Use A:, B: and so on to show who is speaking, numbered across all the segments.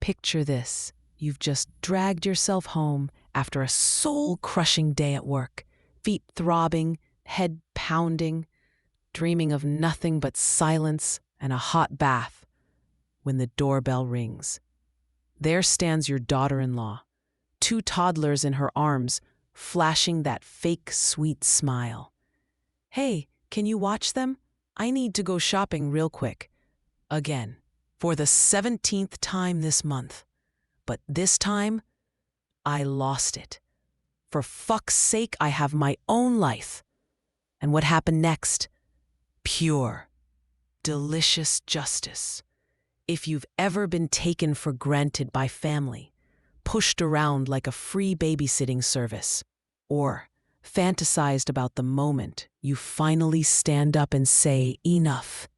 A: Picture this. You've just dragged yourself home after a soul-crushing day at work, feet throbbing, head pounding, dreaming of nothing but silence and a hot bath, when the doorbell rings. There stands your daughter-in-law, 2 toddlers in her arms, flashing that fake sweet smile. "Hey, can you watch them? I need to go shopping real quick." Again, for the 17th time this month. But this time, I lost it. For fuck's sake, I have my own life. And what happened next? Pure, delicious justice. If you've ever been taken for granted by family, pushed around like a free babysitting service, or fantasized about the moment you finally stand up and say, "Enough,"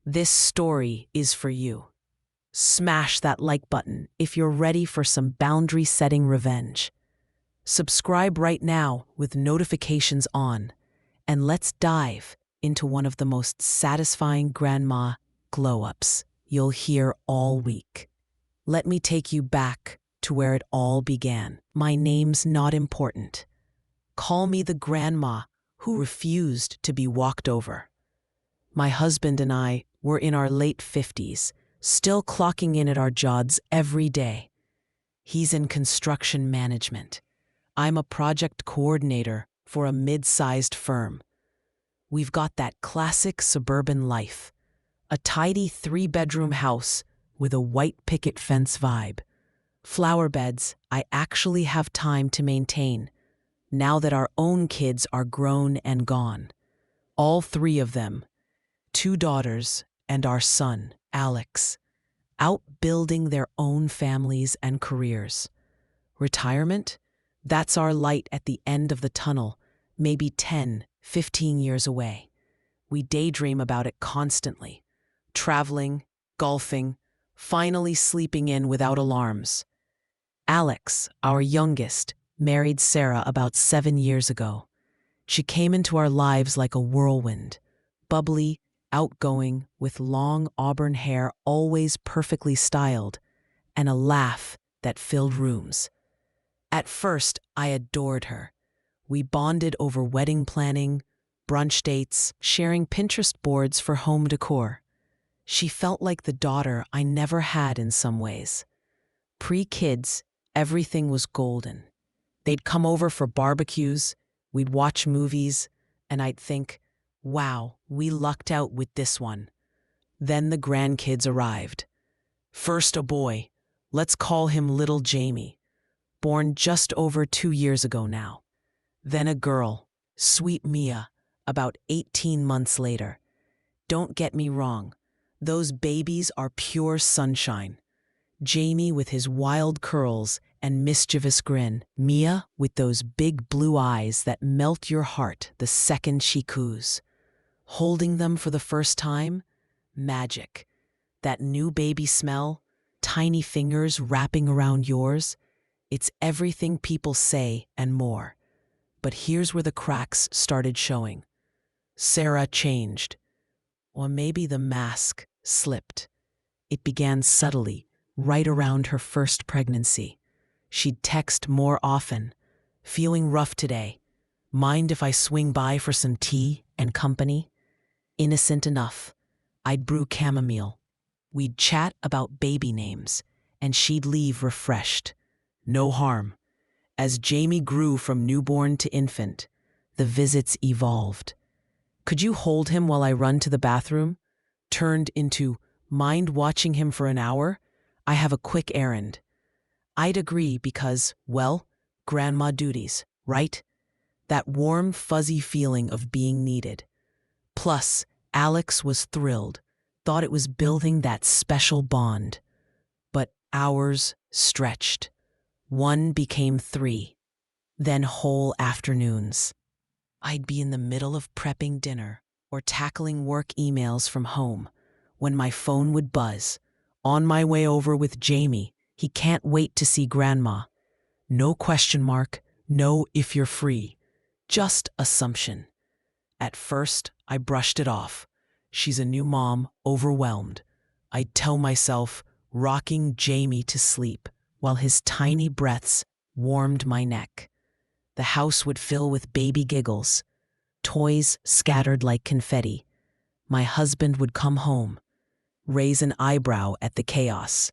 A: this story is for you. Smash that like button if you're ready for some boundary-setting revenge. Subscribe right now with notifications on, and let's dive into one of the most satisfying grandma glow-ups you'll hear all week. Let me take you back to where it all began. My name's not important. Call me the grandma who refused to be walked over. My husband and I were in our late 50s, still clocking in at our jobs every day. He's in construction management. I'm a project coordinator for a mid-sized firm. We've got that classic suburban life, a tidy 3-bedroom house with a white picket fence vibe. Flower beds I actually have time to maintain, now that our own kids are grown and gone. All 3 of them, 2 daughters and our son, Alex, out building their own families and careers. Retirement? That's our light at the end of the tunnel, maybe 10, 15 years away. We daydream about it constantly. Traveling, golfing, finally sleeping in without alarms. Alex, our youngest, married Sarah about 7 years ago. She came into our lives like a whirlwind, bubbly, outgoing, with long auburn hair always perfectly styled, and a laugh that filled rooms. At first, I adored her. We bonded over wedding planning, brunch dates, sharing Pinterest boards for home decor. She felt like the daughter I never had in some ways. Pre-kids, everything was golden. They'd come over for barbecues, we'd watch movies, and I'd think, wow, we lucked out with this one. Then the grandkids arrived. First a boy, let's call him little Jamie, born just over 2 years ago now. Then a girl, sweet Mia, about 18 months later. Don't get me wrong, those babies are pure sunshine. Jamie with his wild curls and mischievous grin, Mia with those big blue eyes that melt your heart the second she coos. Holding them for the first time? Magic. That new baby smell, tiny fingers wrapping around yours, it's everything people say and more. But here's where the cracks started showing. Sarah changed. Or maybe the mask slipped. It began subtly, right around her first pregnancy. She'd text more often. "Feeling rough today. Mind if I swing by for some tea and company?" Innocent enough. I'd brew chamomile. We'd chat about baby names, and she'd leave refreshed. No harm. As Jamie grew from newborn to infant, the visits evolved. "Could you hold him while I run to the bathroom?" Turned into, "Mind watching him for an hour? I have a quick errand." I'd agree because, well, grandma duties, right? That warm, fuzzy feeling of being needed. Plus, Alex was thrilled, thought it was building that special bond. But hours stretched. 1 became 3. Then whole afternoons. I'd be in the middle of prepping dinner or tackling work emails from home when my phone would buzz. On my way over with Jamie, he can't wait to see grandma. No question mark, no if you're free. Just assumption. At first, I brushed it off. She's a new mom, overwhelmed. I'd tell myself, rocking Jamie to sleep while his tiny breaths warmed my neck. The house would fill with baby giggles, toys scattered like confetti. My husband would come home, raise an eyebrow at the chaos,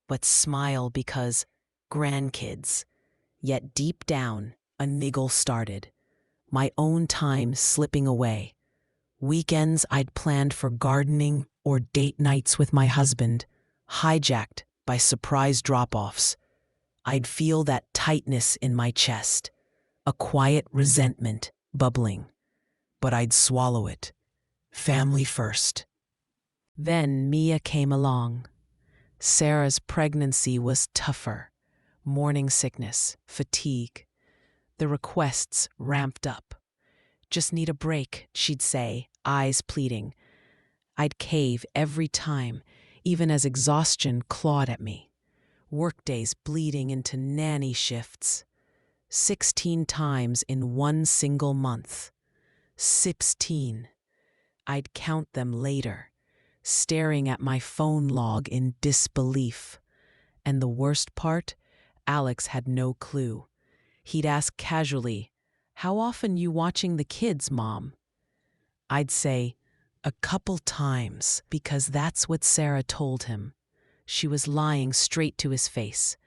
A: but smile because grandkids. Yet deep down, a niggle started, my own time slipping away. Weekends I'd planned for gardening or date nights with my husband, hijacked by surprise drop-offs. I'd feel that tightness in my chest, a quiet resentment bubbling. But I'd swallow it. Family first. Then Mia came along. Sarah's pregnancy was tougher. Morning sickness, fatigue. The requests ramped up. "Just need a break," she'd say, eyes pleading. I'd cave every time, even as exhaustion clawed at me. Workdays bleeding into nanny shifts. 16 times in one single month. 16. I'd count them later, staring at my phone log in disbelief. And the worst part? Alex had no clue. He'd ask casually, "How often you watching the kids, Mom?" I'd say, "A couple times," because that's what Sarah told him. She was lying straight to his face,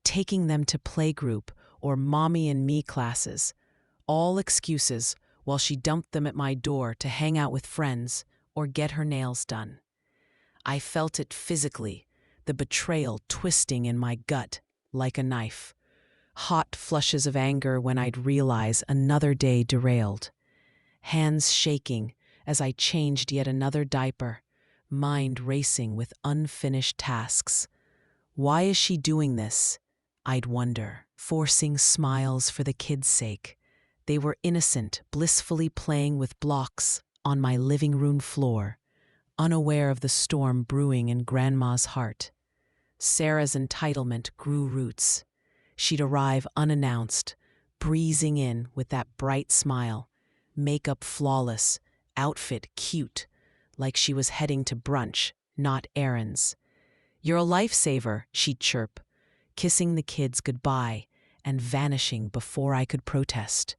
A: taking them to playgroup or mommy and me classes. All excuses while she dumped them at my door to hang out with friends or get her nails done. I felt it physically, the betrayal twisting in my gut like a knife. Hot flushes of anger when I'd realize another day derailed. Hands shaking as I changed yet another diaper, mind racing with unfinished tasks. Why is she doing this? I'd wonder, forcing smiles for the kids' sake. They were innocent, blissfully playing with blocks on my living room floor, unaware of the storm brewing in Grandma's heart. Sarah's entitlement grew roots. She'd arrive unannounced, breezing in with that bright smile, makeup flawless, outfit cute, like she was heading to brunch, not errands. "You're a lifesaver," she'd chirp, kissing the kids goodbye and vanishing before I could protest.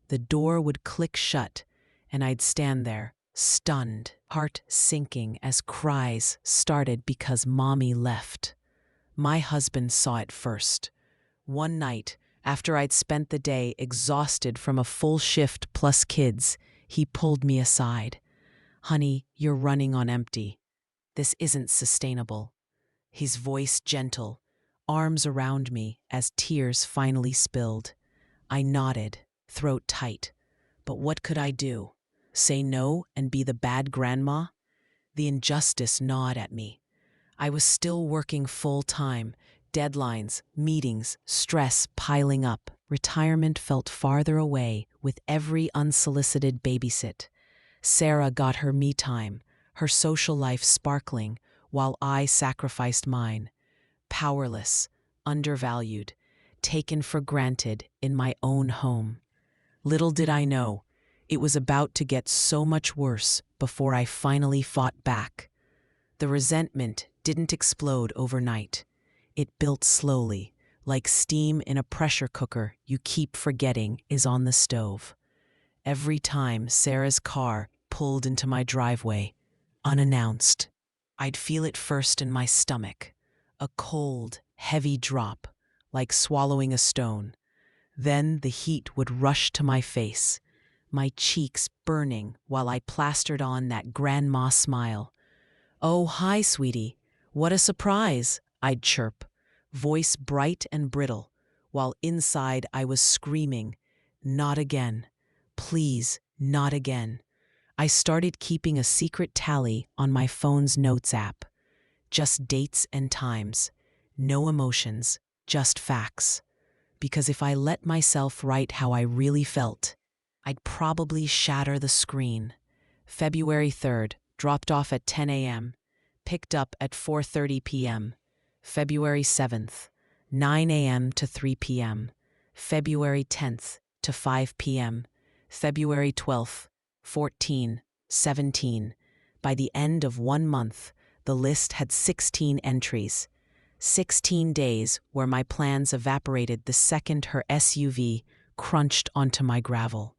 A: The door would click shut, and I'd stand there, stunned, heart sinking as cries started because Mommy left. My husband saw it first. One night, after I'd spent the day exhausted from a full shift plus kids, he pulled me aside. "Honey, you're running on empty. This isn't sustainable." His voice gentle, arms around me as tears finally spilled. I nodded, throat tight. But what could I do? Say no and be the bad grandma? The injustice gnawed at me. I was still working full-time, deadlines, meetings, stress piling up. Retirement felt farther away with every unsolicited babysit. Sarah got her me time, her social life sparkling, while I sacrificed mine. Powerless, undervalued, taken for granted in my own home. Little did I know, it was about to get so much worse before I finally fought back. The resentment didn't explode overnight. It built slowly, like steam in a pressure cooker you keep forgetting is on the stove. Every time Sarah's car pulled into my driveway, unannounced, I'd feel it first in my stomach, a cold, heavy drop, like swallowing a stone. Then the heat would rush to my face, my cheeks burning while I plastered on that grandma smile. "Oh, hi, sweetie. What a surprise," I'd chirp, voice bright and brittle, while inside I was screaming, "Not again. Please, not again." I started keeping a secret tally on my phone's notes app. Just dates and times. No emotions, just facts. Because if I let myself write how I really felt, I'd probably shatter the screen. February 3rd, dropped off at 10 a.m., picked up at 4:30 p.m. February 7th, 9 a.m. to 3 p.m. February 10th to 5 p.m. February 12th, 14, 17. By the end of 1 month, The list had 16 entries. 16 days where my plans evaporated the second her SUV crunched onto my gravel.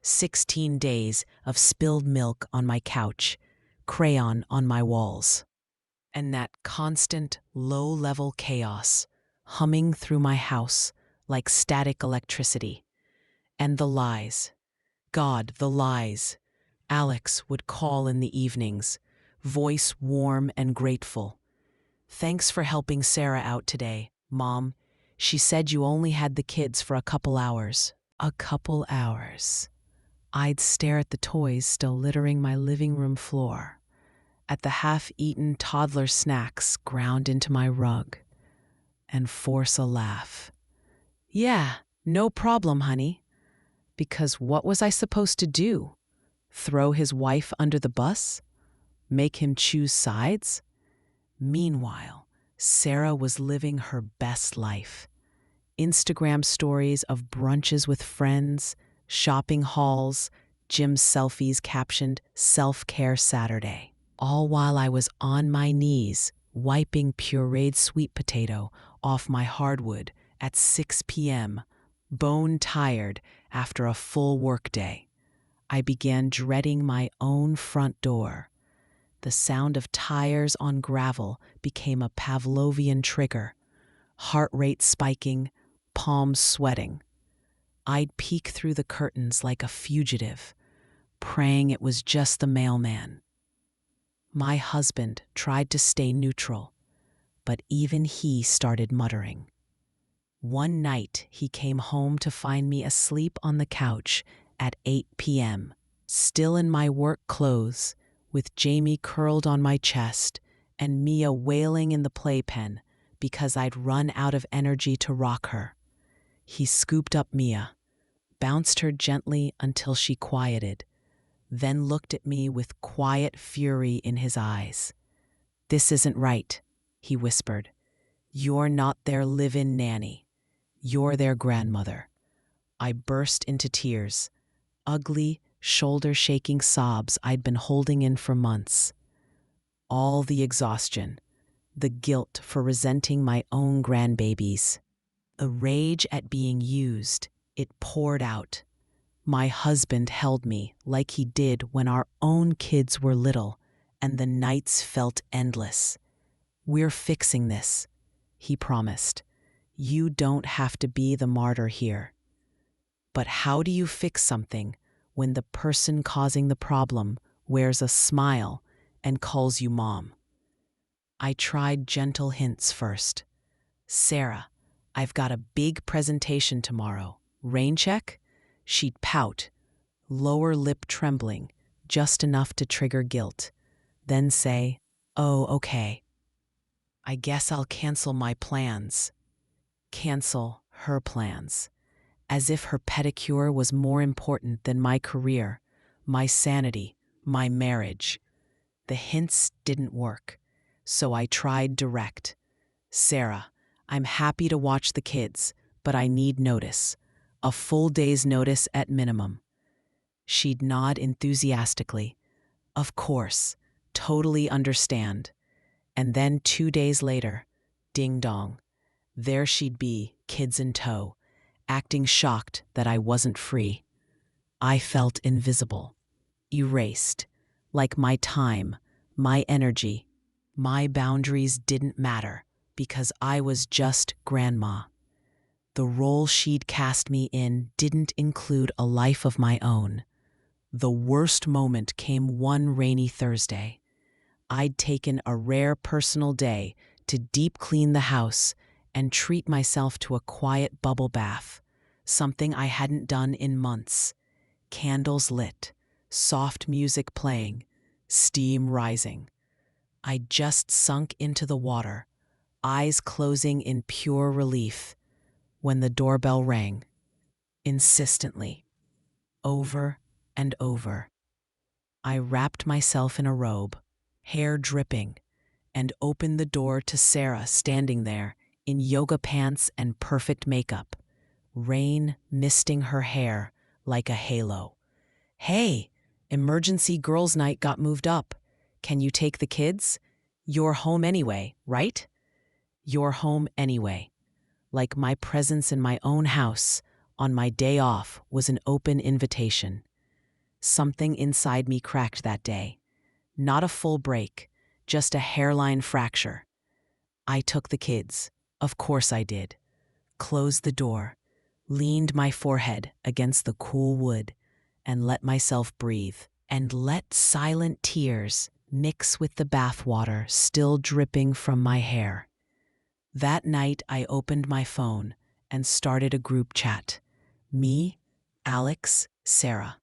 A: 16 days of spilled milk on my couch, crayon on my walls, and that constant, low-level chaos humming through my house like static electricity. And the lies. God, the lies. Alex would call in the evenings, voice warm and grateful. "Thanks for helping Sarah out today, Mom. She said you only had the kids for a couple hours." A couple hours. I'd stare at the toys still littering my living room floor, at the half-eaten toddler snacks ground into my rug, and force a laugh. "Yeah, no problem, honey." Because what was I supposed to do? Throw his wife under the bus? Make him choose sides? Meanwhile, Sarah was living her best life. Instagram stories of brunches with friends, shopping hauls, gym selfies captioned "Self-Care Saturday." All while I was on my knees, wiping pureed sweet potato off my hardwood at 6 p.m., bone tired after a full workday. I began dreading my own front door. The sound of tires on gravel became a Pavlovian trigger, heart rate spiking, palms sweating. I'd peek through the curtains like a fugitive, praying it was just the mailman. My husband tried to stay neutral, but even he started muttering. One night, he came home to find me asleep on the couch at 8 p.m., still in my work clothes, with Jamie curled on my chest and Mia wailing in the playpen because I'd run out of energy to rock her. He scooped up Mia, bounced her gently until she quieted, then looked at me with quiet fury in his eyes. "This isn't right," he whispered. "You're not their live-in nanny. You're their grandmother." I burst into tears, ugly, shoulder-shaking sobs I'd been holding in for months. All the exhaustion, the guilt for resenting my own grandbabies, the rage at being used, it poured out. My husband held me like he did when our own kids were little, and the nights felt endless. "We're fixing this," he promised. "You don't have to be the martyr here." But how do you fix something when the person causing the problem wears a smile and calls you mom? I tried gentle hints first. "Sarah, I've got a big presentation tomorrow. Rain check?" She'd pout, lower lip trembling, just enough to trigger guilt. Then say, "Oh, okay. I guess I'll cancel my plans." Cancel her plans. As if her pedicure was more important than my career, my sanity, my marriage. The hints didn't work, so I tried direct. "Sarah, I'm happy to watch the kids, but I need notice. A full day's notice at minimum." She'd nod enthusiastically. "Of course, totally understand." And then 2 days later, ding dong, there she'd be, kids in tow, acting shocked that I wasn't free. I felt invisible, erased, like my time, my energy, my boundaries didn't matter because I was just grandma. The role she'd cast me in didn't include a life of my own. The worst moment came one rainy Thursday. I'd taken a rare personal day to deep clean the house and treat myself to a quiet bubble bath, something I hadn't done in months. Candles lit, soft music playing, steam rising. I just sunk into the water, eyes closing in pure relief, when the doorbell rang, insistently, over and over. I wrapped myself in a robe, hair dripping, and opened the door to Sarah standing there in yoga pants and perfect makeup, rain misting her hair like a halo. "Hey, emergency girls' night got moved up. Can you take the kids?" You're home anyway, right? You're home anyway. Like my presence in my own house on my day off was an open invitation. Something inside me cracked that day. Not a full break, just a hairline fracture. I took the kids. Of course I did. Closed the door, leaned my forehead against the cool wood, and let myself breathe, and let silent tears mix with the bathwater still dripping from my hair. That night I opened my phone and started a group chat. Me, Alex, Sarah.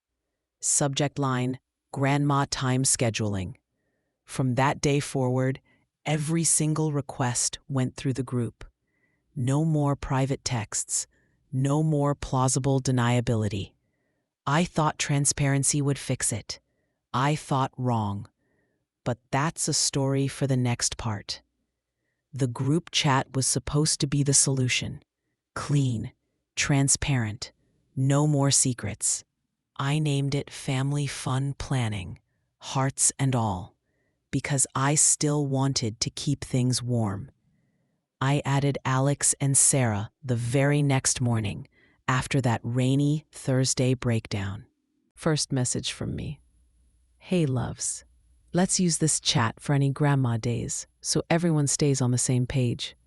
A: Subject line, Grandma Time Scheduling. From that day forward, every single request went through the group. No more private texts, no more plausible deniability. I thought transparency would fix it. I thought wrong. But that's a story for the next part. The group chat was supposed to be the solution. Clean, transparent, no more secrets. I named it Family Fun Planning, hearts and all, because I still wanted to keep things warm. I added Alex and Sarah the very next morning after that rainy Thursday breakdown. First message from me. Hey loves, let's use this chat for any grandma days so everyone stays on the same page.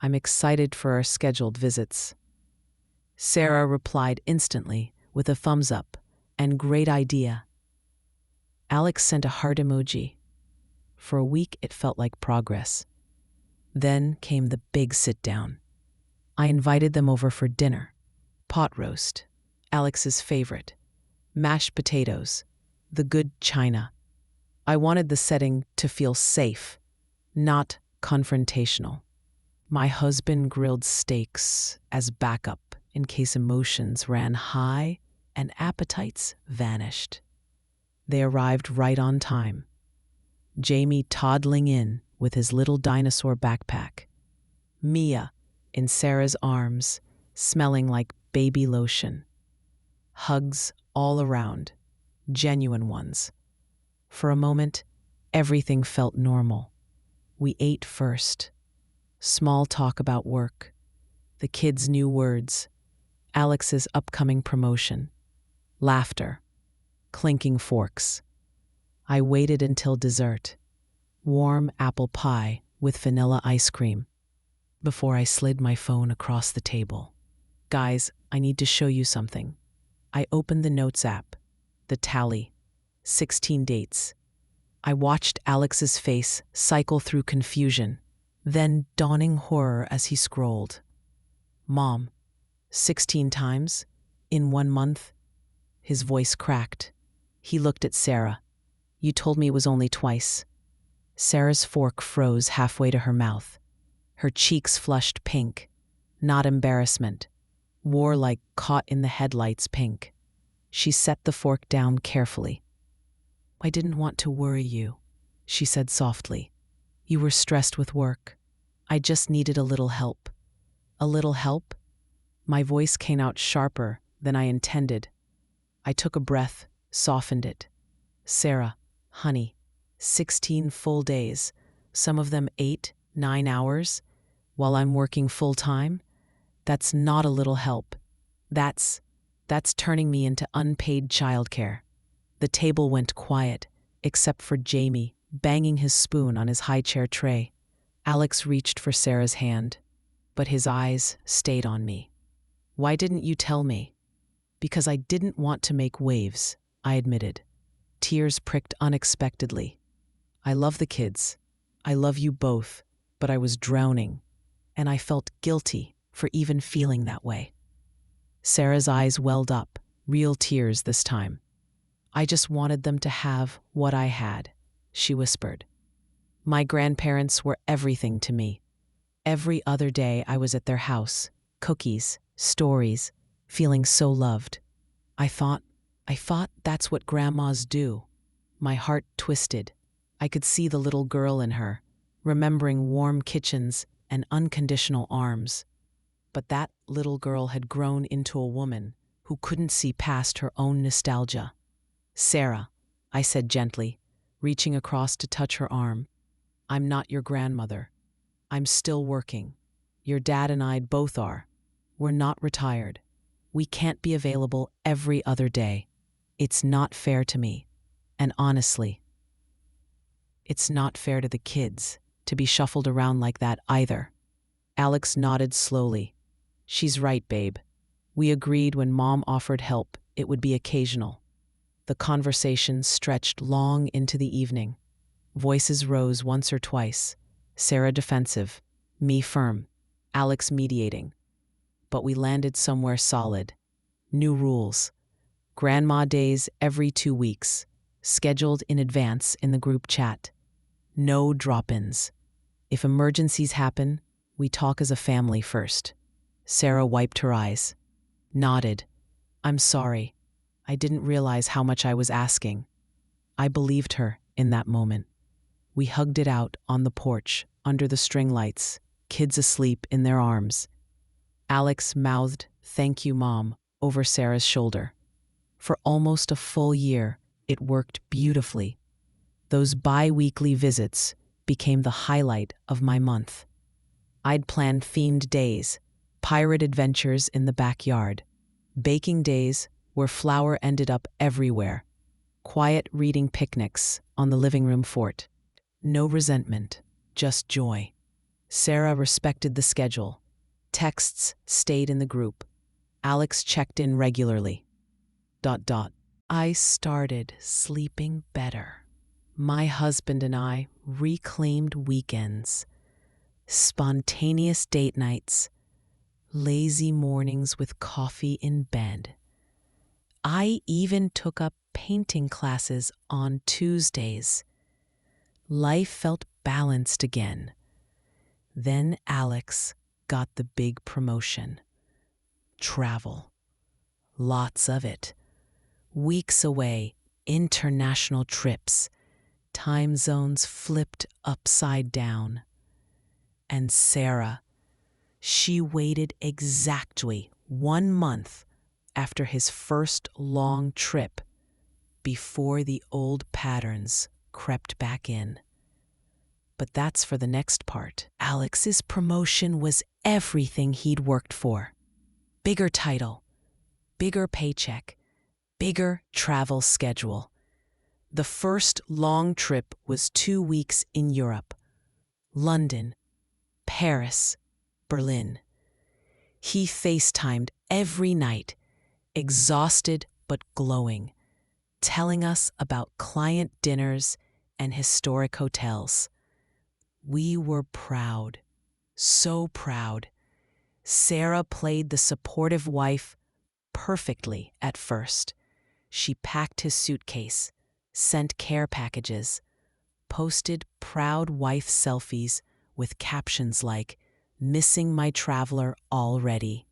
A: I'm excited for our scheduled visits. Sarah replied instantly with a thumbs up and great idea. Alex sent a heart emoji. For a week it felt like progress. Then came the big sit down. I invited them over for dinner. Pot roast, Alex's favorite. Mashed potatoes, the good china. I wanted the setting to feel safe, not confrontational. My husband grilled steaks as backup in case emotions ran high and appetites vanished. They arrived right on time. Jamie toddling in with his little dinosaur backpack. Mia in Sarah's arms, smelling like baby lotion. Hugs all around, genuine ones. For a moment, everything felt normal. We ate first. Small talk about work. The kids' new words. Alex's upcoming promotion. Laughter. Clinking forks. I waited until dessert. Warm apple pie with vanilla ice cream. Before I slid my phone across the table. Guys, I need to show you something. I opened the Notes app. The tally. 16 dates. I watched Alex's face cycle through confusion, then dawning horror as he scrolled. Mom, 16 times? In 1 month? His voice cracked. He looked at Sarah. You told me it was only twice. Sarah's fork froze halfway to her mouth. Her cheeks flushed pink. Not embarrassment. War like caught in the headlights pink. She set the fork down carefully. I didn't want to worry you, she said softly. You were stressed with work. I just needed a little help. A little help? My voice came out sharper than I intended. I took a breath, softened it. Sarah, honey, 16 full days, some of them 8, 9 hours, while I'm working full time? That's not a little help. That's turning me into unpaid childcare. The table went quiet, except for Jamie banging his spoon on his high chair tray. Alex reached for Sarah's hand, but his eyes stayed on me. Why didn't you tell me? Because I didn't want to make waves, I admitted. Tears pricked unexpectedly. I love the kids. I love you both, but I was drowning, and I felt guilty for even feeling that way. Sarah's eyes welled up, real tears this time. I just wanted them to have what I had, she whispered. My grandparents were everything to me. Every other day I was at their house, cookies, stories, feeling so loved. I thought that's what grandmas do. My heart twisted. I could see the little girl in her, remembering warm kitchens and unconditional arms. But that little girl had grown into a woman who couldn't see past her own nostalgia. Sarah, I said gently, reaching across to touch her arm. I'm not your grandmother. I'm still working. Your dad and I both are. We're not retired. We can't be available every other day. It's not fair to me. And honestly, it's not fair to the kids to be shuffled around like that either. Alex nodded slowly. She's right, babe. We agreed when Mom offered help it would be occasional. The conversation stretched long into the evening. Voices rose once or twice. Sarah defensive, me firm, Alex mediating. But we landed somewhere solid. New rules. Grandma days every 2 weeks, scheduled in advance in the group chat. No drop-ins. If emergencies happen, we talk as a family first. Sarah wiped her eyes. Nodded. I'm sorry. I didn't realize how much I was asking. I believed her in that moment. We hugged it out on the porch, under the string lights, kids asleep in their arms. Alex mouthed, "Thank you, Mom," over Sarah's shoulder. For almost a full year, it worked beautifully. Those bi-weekly visits became the highlight of my month. I'd plan themed days, pirate adventures in the backyard, baking days where flour ended up everywhere, quiet reading picnics on the living room fort. No resentment, just joy. Sarah respected the schedule. Texts stayed in the group. Alex checked in regularly. ... I started sleeping better. My husband and I reclaimed weekends, spontaneous date nights, lazy mornings with coffee in bed. I even took up painting classes on Tuesdays. Life felt balanced again. Then Alex got the big promotion. Travel. Lots of it. Weeks away, international trips, time zones flipped upside down. And Sarah, she waited exactly 1 month after his first long trip before the old patterns crept back in. But that's for the next part. Alex's promotion was everything he'd worked for. Bigger title, bigger paycheck, bigger travel schedule. The first long trip was 2 weeks in Europe. London, Paris, Berlin. He FaceTimed every night, exhausted but glowing, telling us about client dinners and historic hotels. We were proud, so proud. Sarah played the supportive wife perfectly at first. She packed his suitcase, sent care packages, posted proud wife selfies with captions like, "Missing my traveler already."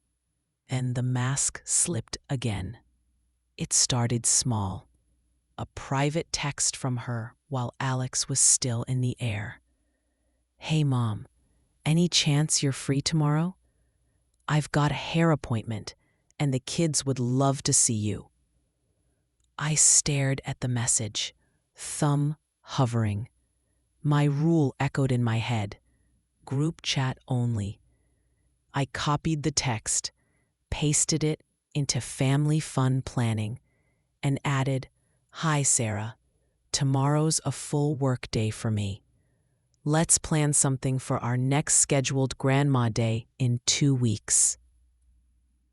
A: And the mask slipped again. It started small. A private text from her while Alex was still in the air. "Hey, Mom, any chance you're free tomorrow? I've got a hair appointment, and the kids would love to see you." I stared at the message, thumb hovering. My rule echoed in my head. Group chat only. I copied the text, pasted it into family fun planning, and added, "Hi, Sarah. Tomorrow's a full work day for me. Let's plan something for our next scheduled Grandma Day in 2 weeks."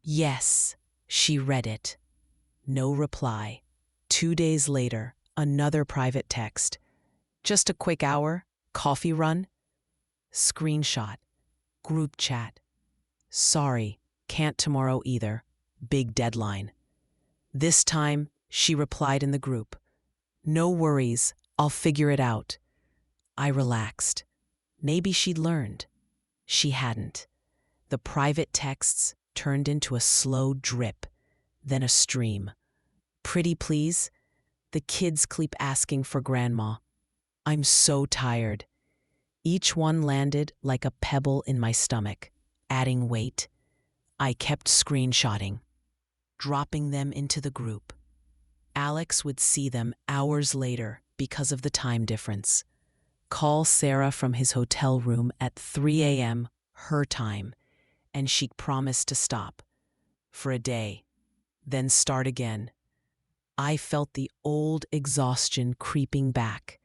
A: Yes, she read it. No reply. 2 days later, another private text. "Just a quick hour, coffee run?" Screenshot. Group chat. "Sorry, can't tomorrow either. Big deadline." This time, she replied in the group. "No worries, I'll figure it out." I relaxed. Maybe she'd learned. She hadn't. The private texts turned into a slow drip, then a stream. "Pretty please? The kids keep asking for Grandma. I'm so tired." Each one landed like a pebble in my stomach, adding weight. I kept screenshotting, dropping them into the group. Alex would see them hours later because of the time difference. call Sarah from his hotel room at 3 a.m. her time, and she promised to stop for a day, then start again. I felt the old exhaustion creeping back,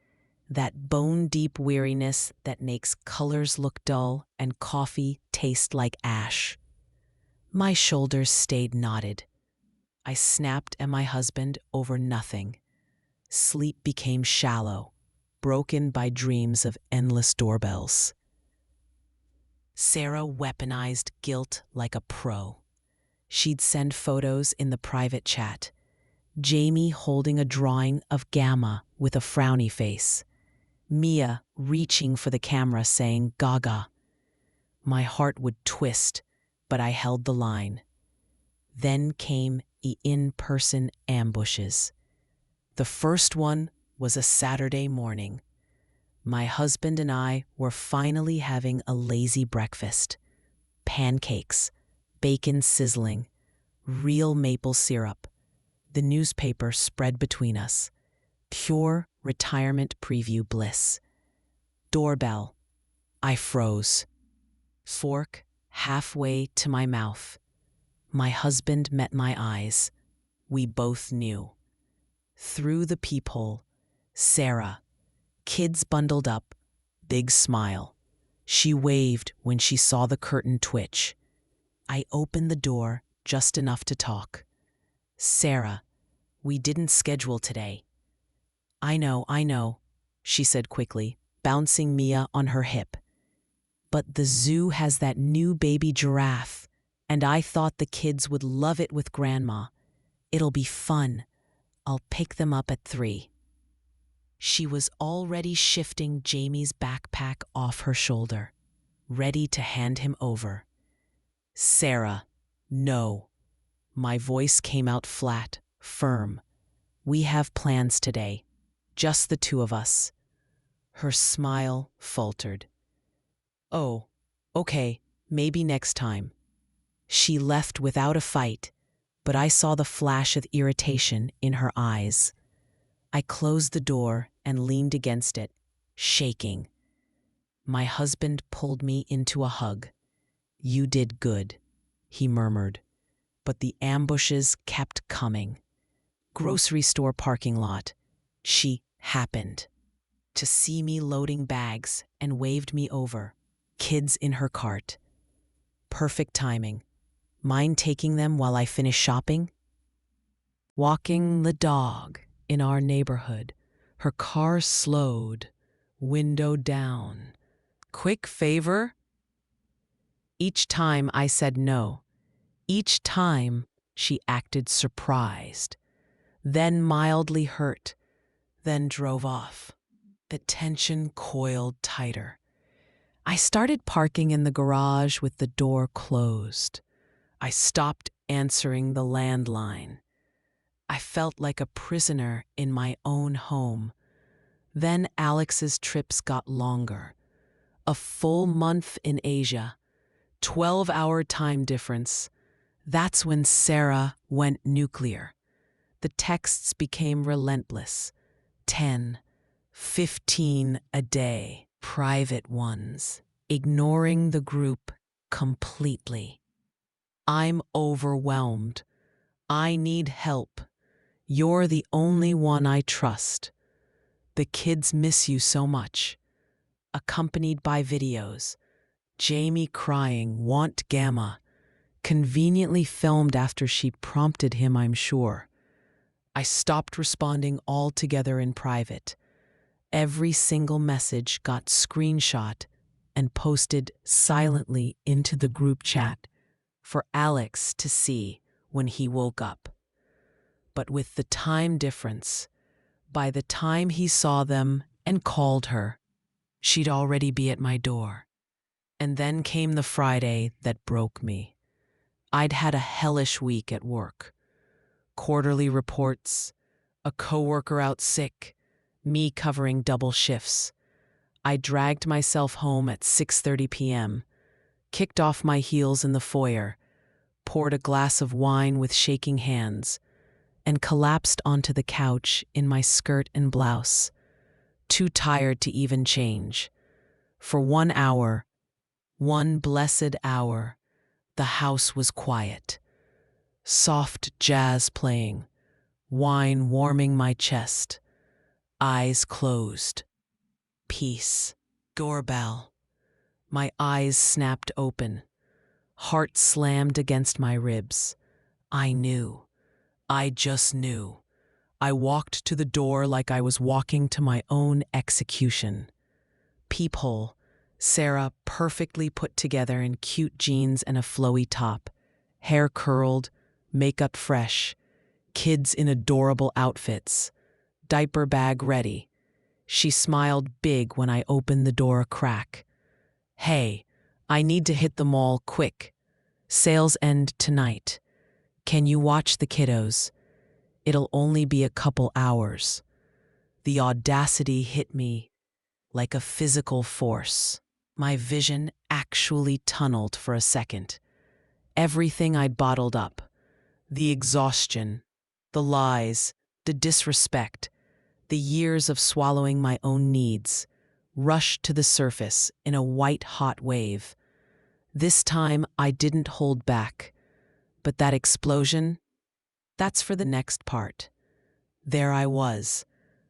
A: that bone-deep weariness that makes colors look dull and coffee taste like ash. My shoulders stayed knotted. I snapped at my husband over nothing. Sleep became shallow, broken by dreams of endless doorbells. Sarah weaponized guilt like a pro. She'd send photos in the private chat. Jamie holding a drawing of Gamma with a frowny face. Mia reaching for the camera saying "Gaga." My heart would twist, but I held the line. Then came the in-person ambushes. The first one was a Saturday morning. My husband and I were finally having a lazy breakfast. Pancakes, bacon sizzling, real maple syrup. The newspaper spread between us. Pure retirement preview bliss. Doorbell. I froze. Fork halfway to my mouth. My husband met my eyes. We both knew. Through the peephole, Sarah, kids bundled up, big smile. She waved when she saw the curtain twitch. I opened the door just enough to talk. "Sarah, we didn't schedule today." I know, she said quickly, bouncing Mia on her hip. "But the zoo has that new baby giraffe, and I thought the kids would love it with Grandma. It'll be fun. I'll pick them up at 3. She was already shifting Jamie's backpack off her shoulder, ready to hand him over. "Sarah, no." My voice came out flat, firm. "We have plans today, just the two of us." Her smile faltered. "Oh, okay, maybe next time." She left without a fight, but I saw the flash of irritation in her eyes. I closed the door and leaned against it, shaking. My husband pulled me into a hug. "You did good," he murmured. But the ambushes kept coming. Grocery store parking lot. She happened to see me loading bags and waved me over. Kids in her cart. Perfect timing. Mind taking them while I finish shopping? Walking the dog in our neighborhood. Her car slowed, window down. "Quick favor?" Each time I said no. Each time she acted surprised, then mildly hurt, then drove off. The tension coiled tighter. I started parking in the garage with the door closed. I stopped answering the landline. I felt like a prisoner in my own home. Then Alex's trips got longer. A full month in Asia, 12-hour time difference. That's when Sarah went nuclear. The texts became relentless. 10, 15 a day, private ones, ignoring the group completely. "I'm overwhelmed. I need help. You're the only one I trust. The kids miss you so much." Accompanied by videos. Jamie crying, "Want Gamma." Conveniently filmed after she prompted him, I'm sure. I stopped responding altogether in private. Every single message got screenshot and posted silently into the group chat for Alex to see when he woke up. But with the time difference, by the time he saw them and called her, she'd already be at my door. And then came the Friday that broke me. I'd had a hellish week at work. Quarterly reports, a coworker out sick, me covering double shifts. I dragged myself home at 6:30 p.m., kicked off my heels in the foyer, poured a glass of wine with shaking hands, and collapsed onto the couch in my skirt and blouse. too tired to even change. For 1 hour, one blessed hour, the house was quiet. Soft jazz playing, wine warming my chest, eyes closed. Peace. Doorbell. My eyes snapped open, heart slammed against my ribs. I knew. I just knew. I walked to the door like I was walking to my own execution. Peephole. Sarah, perfectly put together in cute jeans and a flowy top, hair curled, makeup fresh, kids in adorable outfits, diaper bag ready. She smiled big when I opened the door a crack. "Hey, I need to hit the mall quick. Sales end tonight. Can you watch the kiddos? It'll only be a couple hours." The audacity hit me like a physical force. My vision actually tunneled for a second. Everything I'd bottled up, the exhaustion, the lies, the disrespect, the years of swallowing my own needs, rushed to the surface in a white-hot wave. This time I didn't hold back. But that explosion, that's for the next part. There I was,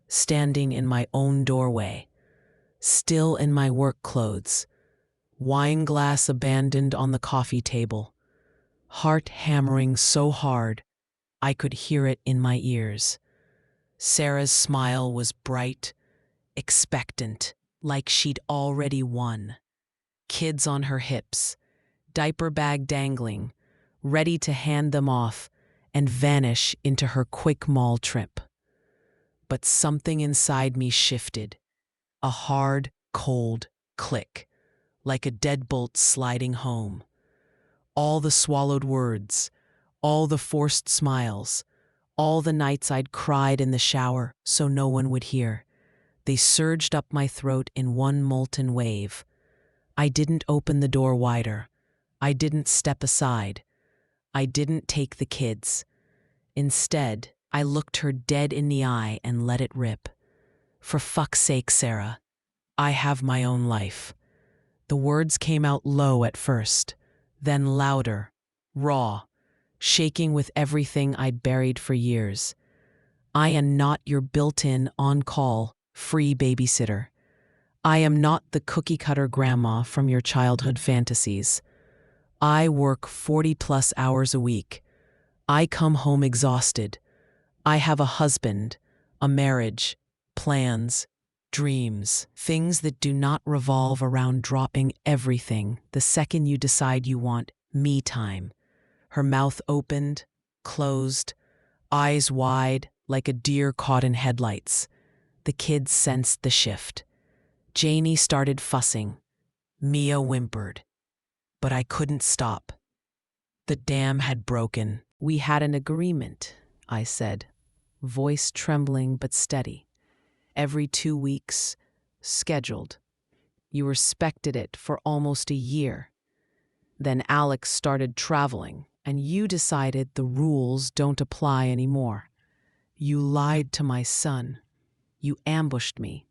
A: standing in my own doorway, still in my work clothes, wine glass abandoned on the coffee table, heart hammering so hard I could hear it in my ears. Sarah's smile was bright, expectant, like she'd already won. Kids on her hips, diaper bag dangling, ready to hand them off and vanish into her quick mall trip. But something inside me shifted, a hard, cold click, like a deadbolt sliding home. All the swallowed words, all the forced smiles, all the nights I'd cried in the shower so no one would hear, they surged up my throat in one molten wave. I didn't open the door wider. I didn't step aside. I didn't take the kids. Instead, I looked her dead in the eye and let it rip. "For fuck's sake, Sarah, I have my own life." The words came out low at first, then louder, raw, shaking with everything I'd buried for years. "I am not your built-in, on-call, free babysitter. I am not the cookie-cutter grandma from your childhood fantasies. I work 40-plus hours a week. I come home exhausted. I have a husband, a marriage, plans, dreams, things that do not revolve around dropping everything the second you decide you want me time." Her mouth opened, closed, eyes wide like a deer caught in headlights. The kids sensed the shift. Janie started fussing. Mia whimpered. But I couldn't stop. The dam had broken. "We had an agreement," I said, voice trembling but steady. "Every 2 weeks, scheduled. You respected it for almost a year. Then Alex started traveling, and you decided the rules don't apply anymore. You lied to my son. You ambushed me.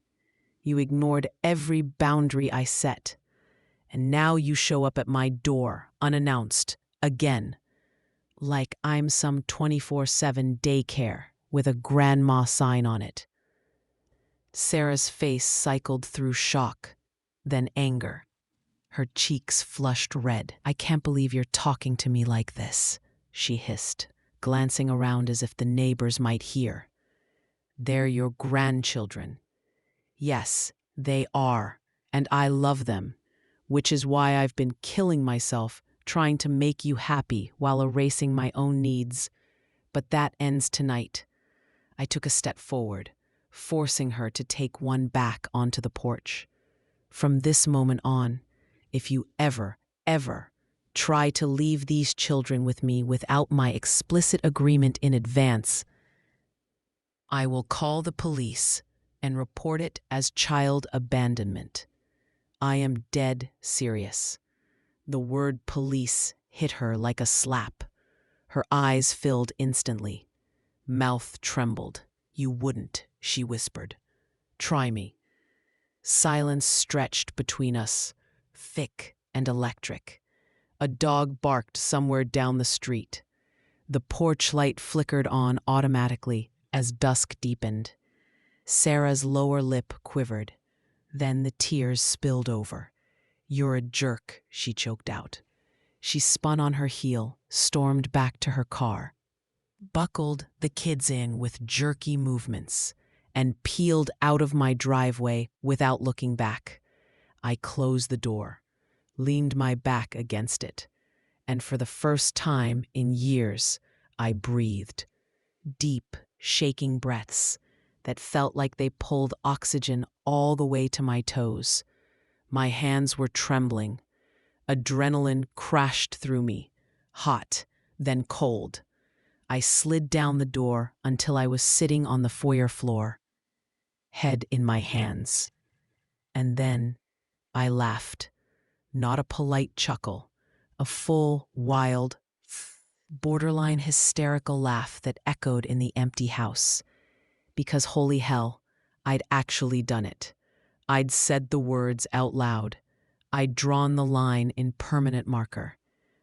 A: You ignored every boundary I set. And now you show up at my door, unannounced, again. Like I'm some 24/7 daycare with a grandma sign on it." Sarah's face cycled through shock, then anger. Her cheeks flushed red. "I can't believe you're talking to me like this," she hissed, glancing around as if the neighbors might hear. "They're your grandchildren." "Yes, they are, and I love them, which is why I've been killing myself trying to make you happy while erasing my own needs. But that ends tonight." I took a step forward, forcing her to take one back onto the porch. "From this moment on, if you ever try to leave these children with me without my explicit agreement in advance, I will call the police and report it as child abandonment. I am dead serious." The word police hit her like a slap. Her eyes filled instantly. Mouth trembled. "You wouldn't," she whispered. "Try me. Silence stretched between us, thick and electric. A dog barked somewhere down the street. The porch light flickered on automatically as dusk deepened. Sarah's lower lip quivered. Then the tears spilled over. "You're a jerk," she choked out. She spun on her heel, stormed back to her car, buckled the kids in with jerky movements, and peeled out of my driveway without looking back. I closed the door, leaned my back against it, and for the first time in years, I breathed. Deep, shaking breaths that felt like they pulled oxygen all the way to my toes. My hands were trembling. Adrenaline crashed through me, hot, then cold. I slid down the door until I was sitting on the foyer floor, head in my hands. And then I laughed, not a polite chuckle, a full, wild, borderline hysterical laugh that echoed in the empty house. Because holy hell, I'd actually done it. I'd said the words out loud. I'd drawn the line in permanent marker.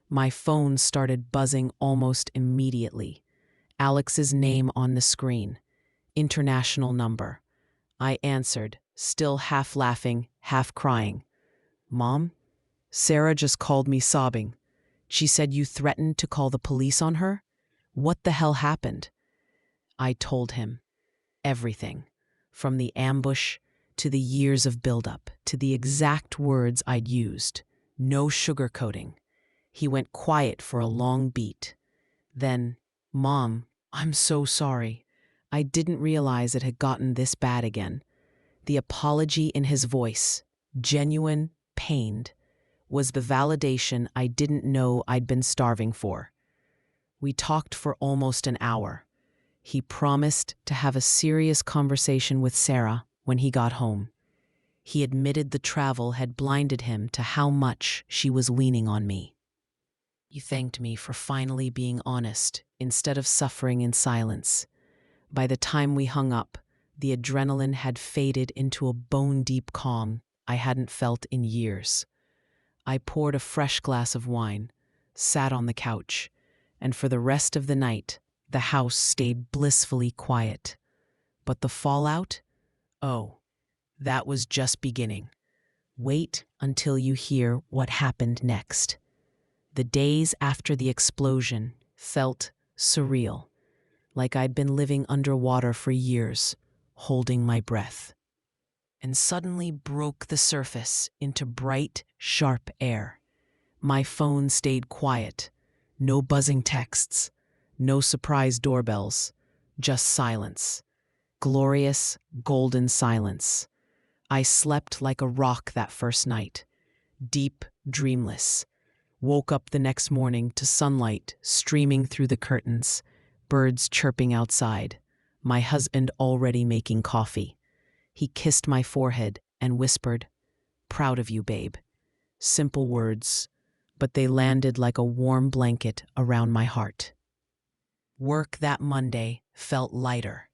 A: My phone started buzzing almost immediately. Alex's name on the screen. International number. I answered, still half laughing, half crying. "Mom? Sarah just called me sobbing. She said you threatened to call the police on her? What the hell happened?" I told him everything, from the ambush to the years of buildup, to the exact words I'd used. No sugarcoating. He went quiet for a long beat. Then, "Mom, I'm so sorry. I didn't realize it had gotten this bad again." The apology in his voice, genuine, pained, was the validation I didn't know I'd been starving for. We talked for almost an hour. He promised to have a serious conversation with Sarah when he got home. He admitted the travel had blinded him to how much she was leaning on me. He thanked me for finally being honest instead of suffering in silence. By the time we hung up, the adrenaline had faded into a bone-deep calm I hadn't felt in years. I poured a fresh glass of wine, sat on the couch, and for the rest of the night, the house stayed blissfully quiet. But the fallout? Oh, that was just beginning. Wait until you hear what happened next. The days after the explosion felt surreal, like I'd been living underwater for years, holding my breath. And suddenly broke the surface into bright, sharp air. My phone stayed quiet. No buzzing texts, no surprise doorbells, just silence. Glorious, golden silence. I slept like a rock that first night, deep, dreamless. Woke up the next morning to sunlight streaming through the curtains, birds chirping outside, my husband already making coffee. He kissed my forehead and whispered, "Proud of you, babe." Simple words, but they landed like a warm blanket around my heart. Work that Monday felt lighter.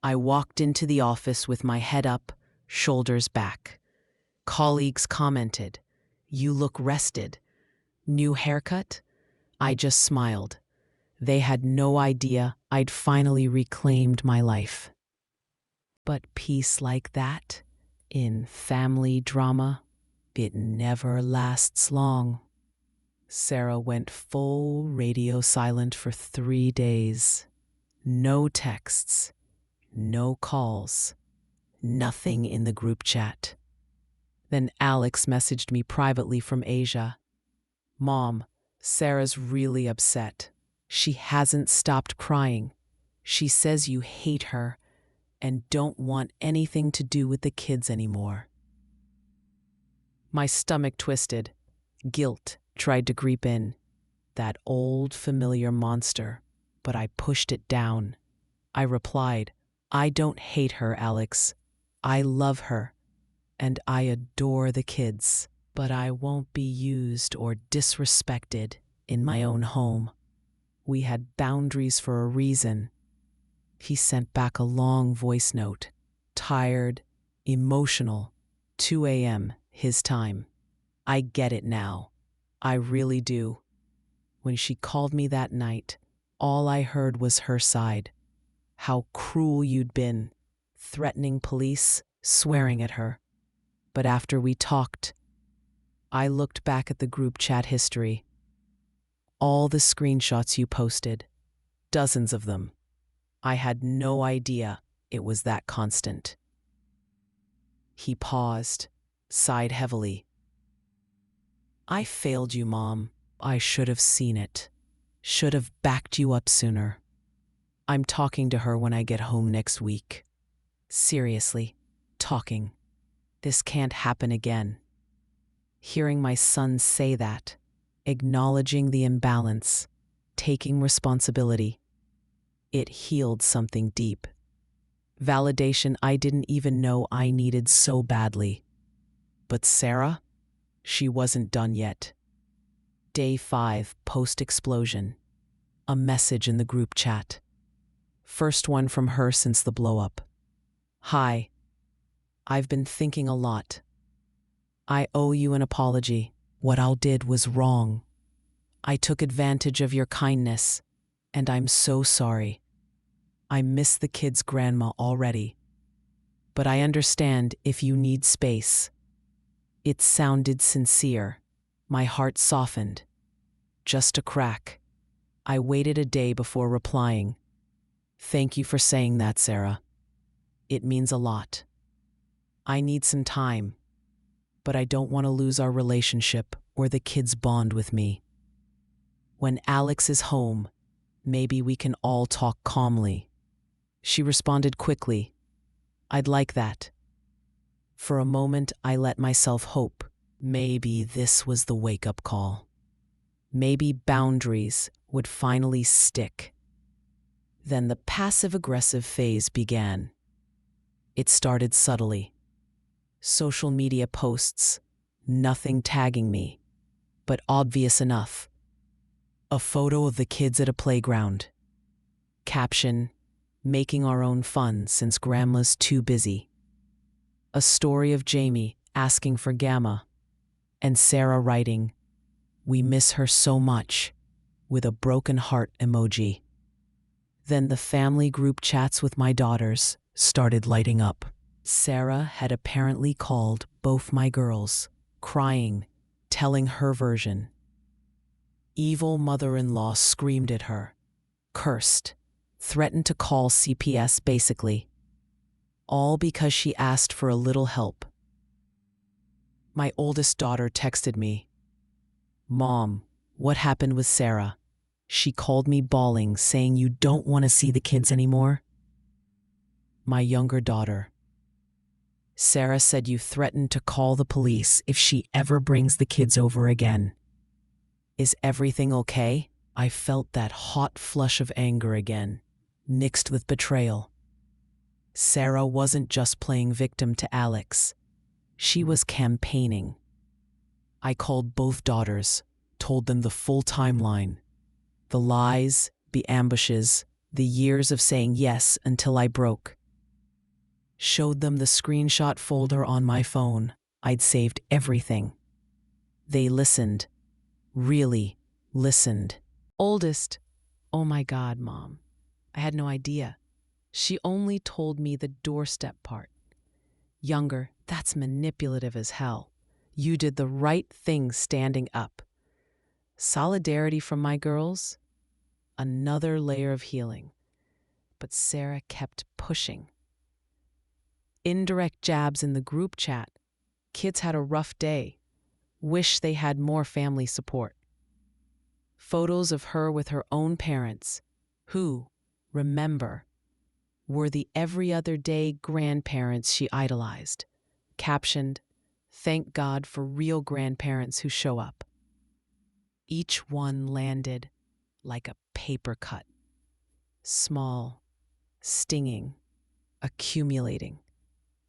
A: I walked into the office with my head up, shoulders back. Colleagues commented, "You look rested. New haircut?" I just smiled. They had no idea I'd finally reclaimed my life. But peace like that, in family drama, it never lasts long. Sarah went full radio silent for 3 days. No texts, no calls, nothing in the group chat. Then Alex messaged me privately from Asia. "Mom, Sarah's really upset. She hasn't stopped crying. She says you hate her and don't want anything to do with the kids anymore." My stomach twisted. Guilt tried to creep in. That old familiar monster, but I pushed it down. I replied, "I don't hate her, Alex. I love her, and I adore the kids, but I won't be used or disrespected in my own home. We had boundaries for a reason." He sent back a long voice note, tired, emotional, 2 a.m., his time. I get it now. I really do. When she called me that night, all I heard was her side. How cruel you'd been, threatening police, swearing at her. But after we talked, I looked back at the group chat history. All the screenshots you posted, dozens of them. I had no idea it was that constant. He paused, sighed heavily. I failed you, Mom. I should have seen it. Should have backed you up sooner. I'm talking to her when I get home next week. Seriously, talking. This can't happen again. Hearing my son say that, acknowledging the imbalance, taking responsibility, it healed something deep. Validation I didn't even know I needed so badly. But Sarah? She wasn't done yet. Day 5, post-explosion. A message in the group chat. First one from her since the blow-up. Hi. I've been thinking a lot. I owe you an apology. What I did was wrong. I took advantage of your kindness, and I'm so sorry. I miss the kids' grandma already. But I understand if you need space. It sounded sincere. My heart softened. Just a crack. I waited a day before replying. Thank you for saying that, Sarah. It means a lot. I need some time, but I don't want to lose our relationship or the kids' bond with me. When Alex is home, maybe we can all talk calmly. She responded quickly. I'd like that. For a moment, I let myself hope. Maybe this was the wake-up call. Maybe boundaries would finally stick. Then the passive-aggressive phase began. It started subtly. Social media posts, nothing tagging me, but obvious enough. A photo of the kids at a playground. Caption, making our own fun since Grandma's too busy. A story of Jamie asking for Gamma, and Sarah writing, we miss her so much, with a broken heart emoji. Then the family group chats with my daughters started lighting up. Sarah had apparently called both my girls, crying, telling her version. Evil mother-in-law screamed at her, cursed, threatened to call CPS basically. All because she asked for a little help. My oldest daughter texted me, Mom, what happened with Sarah? She called me bawling, saying you don't want to see the kids anymore. My younger daughter, Sarah said you threatened to call the police if she ever brings the kids over again. Is everything okay? I felt that hot flush of anger again, mixed with betrayal. Sarah wasn't just playing victim to Alex. She was campaigning. I called both daughters, told them the full timeline. The lies, the ambushes, the years of saying yes until I broke. Showed them the screenshot folder on my phone. I'd saved everything. They listened. Really listened. Oldest, oh my God, Mom. I had no idea. She only told me the doorstep part. Younger, that's manipulative as hell. You did the right thing standing up. Solidarity from my girls? Another layer of healing. But Sarah kept pushing. Indirect jabs in the group chat. Kids had a rough day. Wish they had more family support. Photos of her with her own parents, who, remember, were the every other day grandparents she idolized. Captioned, thank God for real grandparents who show up. Each one landed like a paper cut. Small, stinging, accumulating.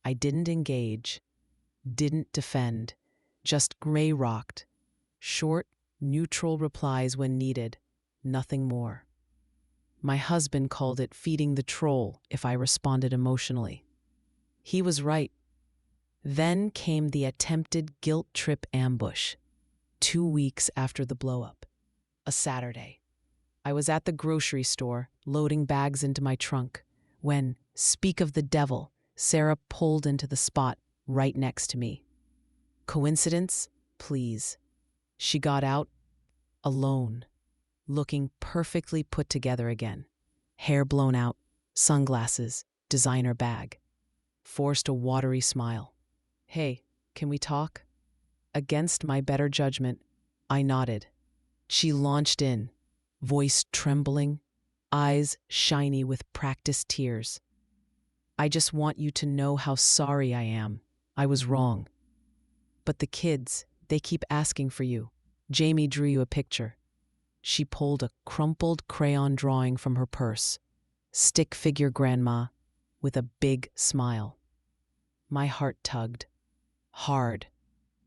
A: I didn't engage, didn't defend, just gray-rocked. Short, neutral replies when needed, nothing more. My husband called it feeding the troll if I responded emotionally. He was right. Then came the attempted guilt trip ambush, 2 weeks after the blow-up. A Saturday. I was at the grocery store, loading bags into my trunk, when, speak of the devil, Sarah pulled into the spot right next to me. Coincidence? Please. She got out, alone, looking perfectly put together again. Hair blown out, sunglasses, designer bag. Forced a watery smile. "Hey, can we talk?" Against my better judgment, I nodded. She launched in, voice trembling, eyes shiny with practiced tears. "I just want you to know how sorry I am. I was wrong. But the kids, they keep asking for you. Jamie drew you a picture." She pulled a crumpled crayon drawing from her purse. Stick figure grandma, with a big smile. My heart tugged. Hard.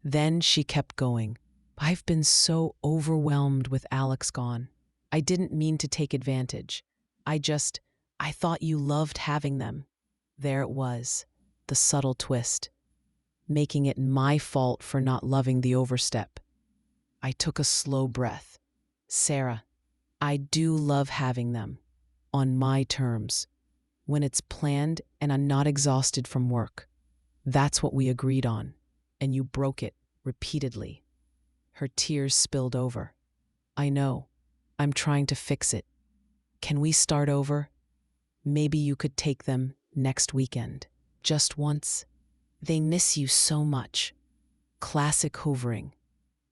A: Then she kept going. "I've been so overwhelmed with Alex gone. I didn't mean to take advantage. I thought you loved having them." There it was, the subtle twist, making it my fault for not loving the overstep. I took a slow breath. "Sarah, I do love having them. On my terms. When it's planned and I'm not exhausted from work. That's what we agreed on. And you broke it repeatedly." Her tears spilled over. "I know. I'm trying to fix it. Can we start over? Maybe you could take them next weekend. Just once. They miss you so much." Classic hoovering.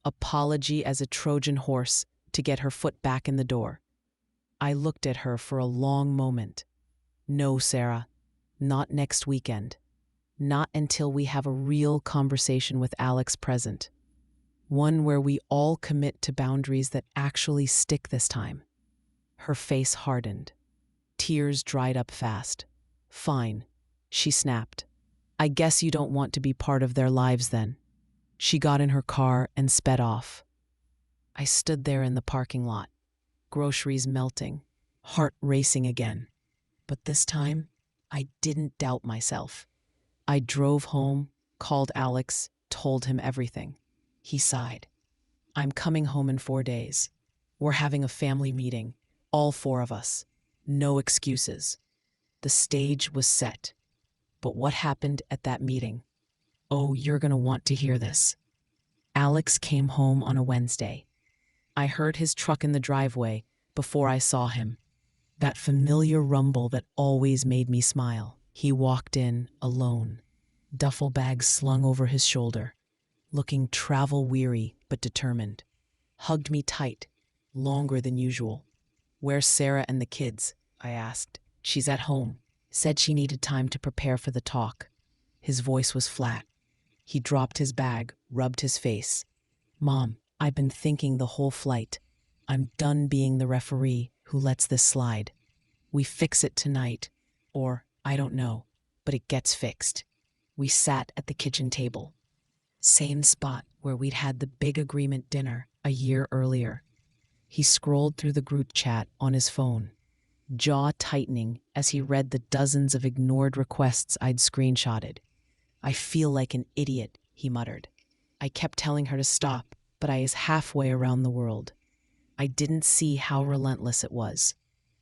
A: Apology as a Trojan horse to get her foot back in the door. I looked at her for a long moment. "No, Sarah. Not next weekend. Not until we have a real conversation with Alex present. One where we all commit to boundaries that actually stick this time." Her face hardened. Tears dried up fast. "Fine," she snapped. "I guess you don't want to be part of their lives then." She got in her car and sped off. I stood there in the parking lot, groceries melting, heart racing again. But this time, I didn't doubt myself. I drove home, called Alex, told him everything. He sighed. "I'm coming home in 4 days. We're having a family meeting, all four of us. No excuses." The stage was set. But what happened at that meeting? Oh, you're going to want to hear this. Alex came home on a Wednesday. I heard his truck in the driveway before I saw him. That familiar rumble that always made me smile. He walked in alone, duffel bag slung over his shoulder, looking travel-weary but determined. Hugged me tight, longer than usual. "Where's Sarah and the kids?" I asked. "She's at home. Said she needed time to prepare for the talk." His voice was flat. He dropped his bag, rubbed his face. "Mom, I've been thinking the whole flight. I'm done being the referee who lets this slide. We fix it tonight. Or, I don't know, but it gets fixed." We sat at the kitchen table. Same spot where we'd had the big agreement dinner a year earlier. He scrolled through the group chat on his phone, jaw tightening as he read the dozens of ignored requests I'd screenshotted. "I feel like an idiot," he muttered. "I kept telling her to stop, but I is halfway around the world." I didn't see how relentless it was.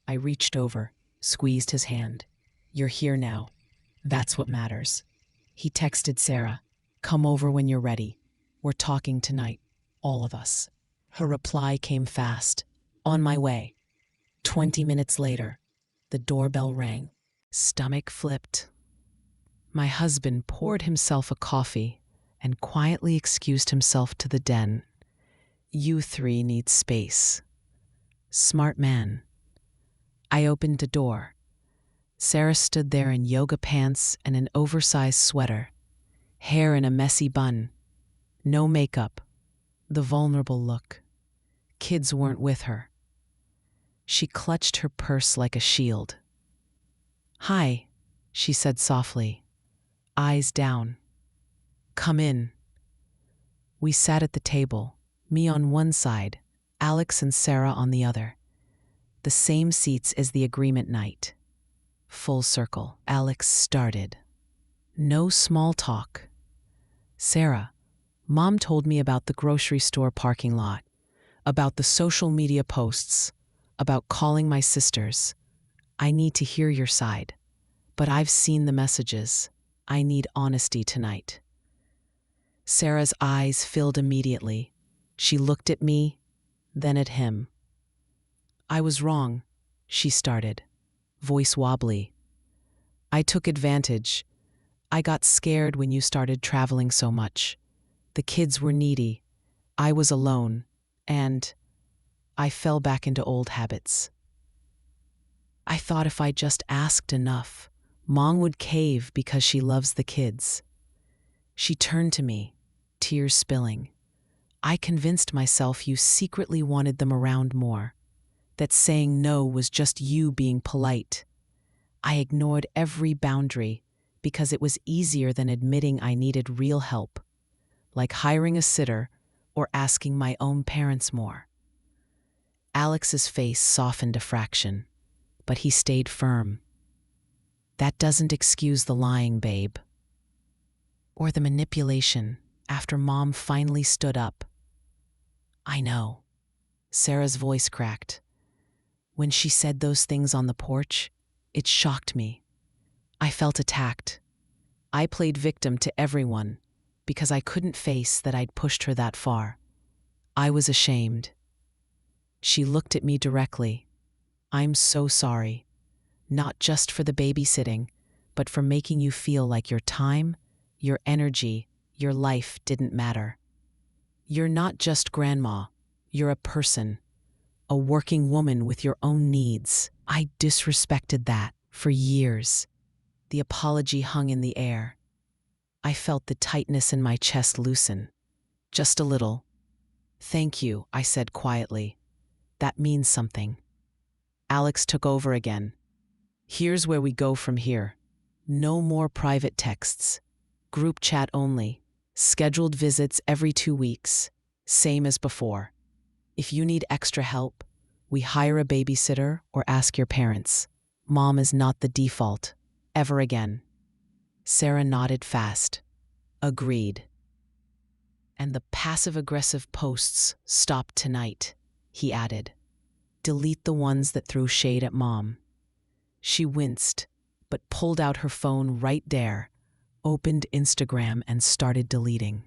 A: I reached over, squeezed his hand. "You're here now. That's what matters." He texted Sarah, "Come over when you're ready. We're talking tonight, all of us." Her reply came fast. "On my way." 20 minutes later, the doorbell rang. Stomach flipped. My husband poured himself a coffee and quietly excused himself to the den. "You three need space." Smart man. I opened the door. Sarah stood there in yoga pants and an oversized sweater, hair in a messy bun, no makeup, the vulnerable look. Kids weren't with her. She clutched her purse like a shield. "Hi," she said softly, eyes down. "Come in." We sat at the table, me on one side, Alex and Sarah on the other. The same seats as the agreement night. Full circle. Alex started. "No small talk. Sarah, Mom told me about the grocery store parking lot, about the social media posts, about calling my sisters. I need to hear your side. But I've seen the messages. I need honesty tonight. Sarah's eyes filled immediately. She looked at me, then at him. I was wrong, she started, voice wobbly. I took advantage. I got scared when you started traveling so much. The kids were needy. I was alone. And I fell back into old habits. I thought if I just asked enough, Mom would cave because she loves the kids. She turned to me, tears spilling. I convinced myself you secretly wanted them around more, that saying no was just you being polite. I ignored every boundary because it was easier than admitting I needed real help, like hiring a sitter or asking my own parents more. Alex's face softened a fraction, but he stayed firm. That doesn't excuse the lying, babe. Or the manipulation after Mom finally stood up. I know. Sarah's voice cracked. When she said those things on the porch, it shocked me. I felt attacked. I played victim to everyone because I couldn't face that I'd pushed her that far. I was ashamed. She looked at me directly. I'm so sorry. Not just for the babysitting, but for making you feel like your time, your energy, your life didn't matter. You're not just grandma. You're a person, a working woman with your own needs. I disrespected that for years. The apology hung in the air. I felt the tightness in my chest loosen. Just a little. Thank you, I said quietly. That means something. Alex took over again. Here's where we go from here. No more private texts. Group chat only. Scheduled visits every 2 weeks. Same as before. If you need extra help, we hire a babysitter or ask your parents. Mom is not the default. Ever again. Sarah nodded fast. Agreed. And the passive-aggressive posts stop tonight, he added. Delete the ones that threw shade at Mom. She winced, but pulled out her phone right there, opened Instagram and started deleting.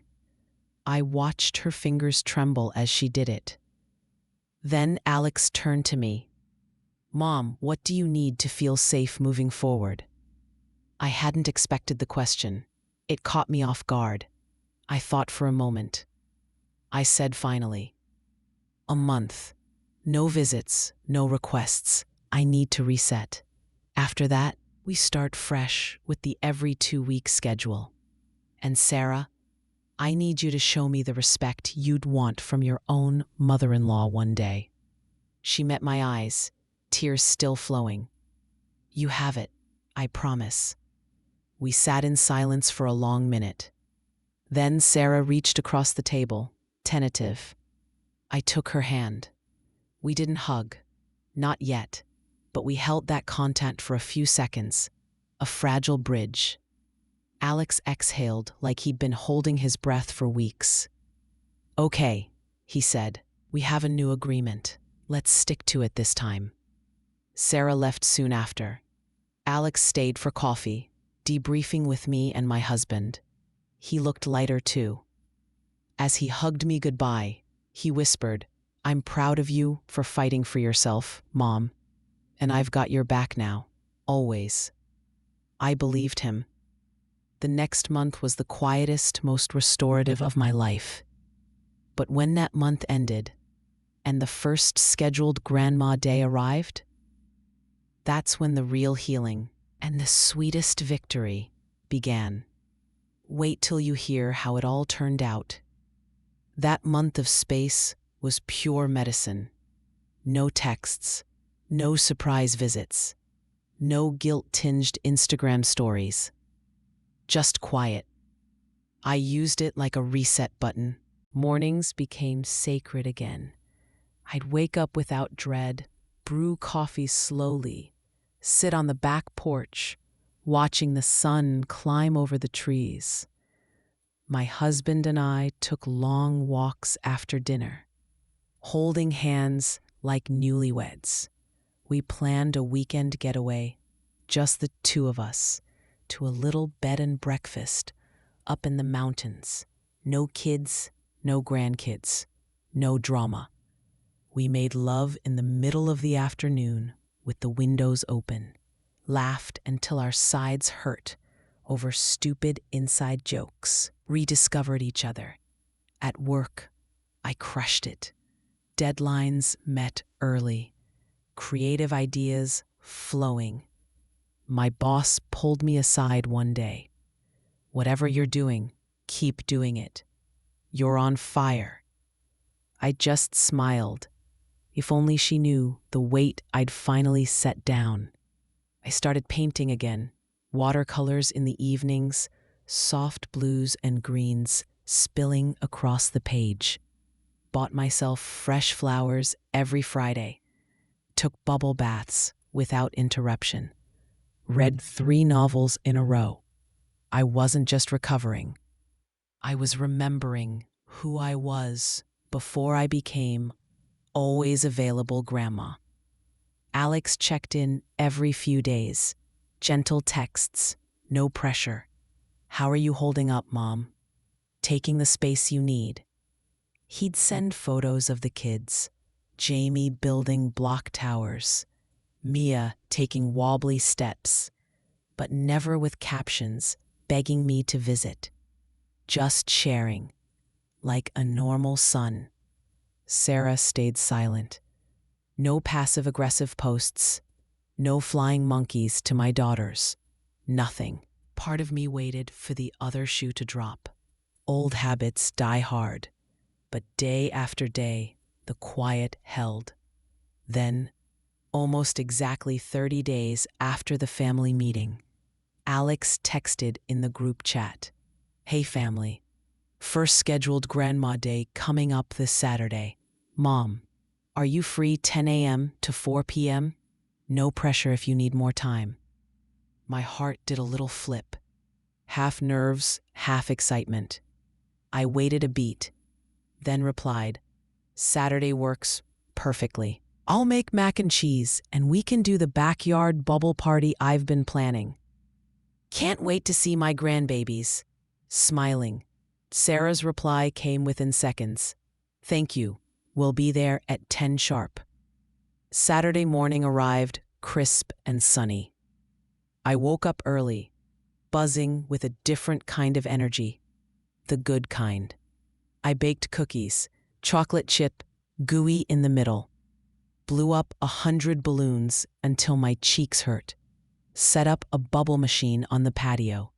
A: I watched her fingers tremble as she did it. Then Alex turned to me. Mom, what do you need to feel safe moving forward? I hadn't expected the question. It caught me off guard. I thought for a moment. I said finally, a month. No visits, no requests. I need to reset. After that, we start fresh with the every 2-week schedule. And Sarah, I need you to show me the respect you'd want from your own mother-in-law one day. She met my eyes, tears still flowing. You have it, I promise. We sat in silence for a long minute. Then Sarah reached across the table, tentative. I took her hand. We didn't hug, not yet, but we held that contact for a few seconds, a fragile bridge. Alex exhaled like he'd been holding his breath for weeks. Okay, he said, we have a new agreement. Let's stick to it this time. Sarah left soon after. Alex stayed for coffee, debriefing with me and my husband. He looked lighter too. As he hugged me goodbye, he whispered, I'm proud of you for fighting for yourself, Mom. And I've got your back now, always. I believed him. The next month was the quietest, most restorative of my life. But when that month ended, and the first scheduled Grandma Day arrived, that's when the real healing and the sweetest victory began. Wait till you hear how it all turned out. That month of space was pure medicine. No texts, no surprise visits, no guilt-tinged Instagram stories. Just quiet. I used it like a reset button. Mornings became sacred again. I'd wake up without dread, brew coffee slowly, sit on the back porch, watching the sun climb over the trees. My husband and I took long walks after dinner, holding hands like newlyweds. We planned a weekend getaway, just the two of us, to a little bed and breakfast up in the mountains. No kids, no grandkids, no drama. We made love in the middle of the afternoon with the windows open, laughed until our sides hurt over stupid inside jokes, rediscovered each other. At work, I crushed it. Deadlines met early, creative ideas flowing. My boss pulled me aside one day. "Whatever you're doing, keep doing it. You're on fire." I just smiled. If only she knew the weight I'd finally set down. I started painting again, watercolors in the evenings, soft blues and greens spilling across the page. Bought myself fresh flowers every Friday. Took bubble baths without interruption. Read 3 novels in a row. I wasn't just recovering. I was remembering who I was before I became always available grandma. Alex checked in every few days. Gentle texts, no pressure. "How are you holding up, Mom? Taking the space you need?" He'd send photos of the kids. Jamie building block towers. Mia taking wobbly steps, but never with captions begging me to visit. Just sharing, like a normal son. Sarah stayed silent. No passive-aggressive posts, no flying monkeys to my daughters. Nothing. Part of me waited for the other shoe to drop. Old habits die hard, but day after day, the quiet held. Then, almost exactly 30 days after the family meeting, Alex texted in the group chat, "Hey family, first scheduled Grandma Day coming up this Saturday. Mom, are you free 10 a.m. to 4 p.m.? No pressure if you need more time." My heart did a little flip. Half nerves, half excitement. I waited a beat, then replied, "Saturday works perfectly. I'll make mac and cheese, and we can do the backyard bubble party I've been planning. Can't wait to see my grandbabies." Smiling, Sarah's reply came within seconds. "Thank you. We'll be there at 10 sharp." Saturday morning arrived, crisp and sunny. I woke up early, buzzing with a different kind of energy. The good kind. I baked cookies, chocolate chip, gooey in the middle. Blew up 100 balloons until my cheeks hurt. Set up a bubble machine on the patio.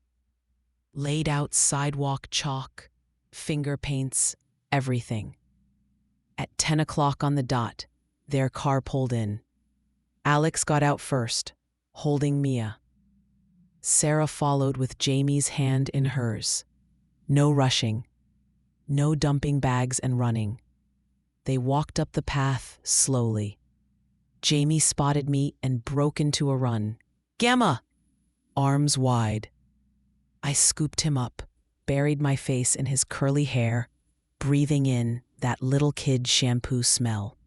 A: Laid out sidewalk chalk, finger paints, everything. At 10 o'clock on the dot, their car pulled in. Alex got out first, holding Mia. Sarah followed with Jamie's hand in hers. No rushing, no dumping bags and running. They walked up the path slowly. Jamie spotted me and broke into a run. "Gamma!" Arms wide. I scooped him up, buried my face in his curly hair, breathing in that little kid shampoo smell.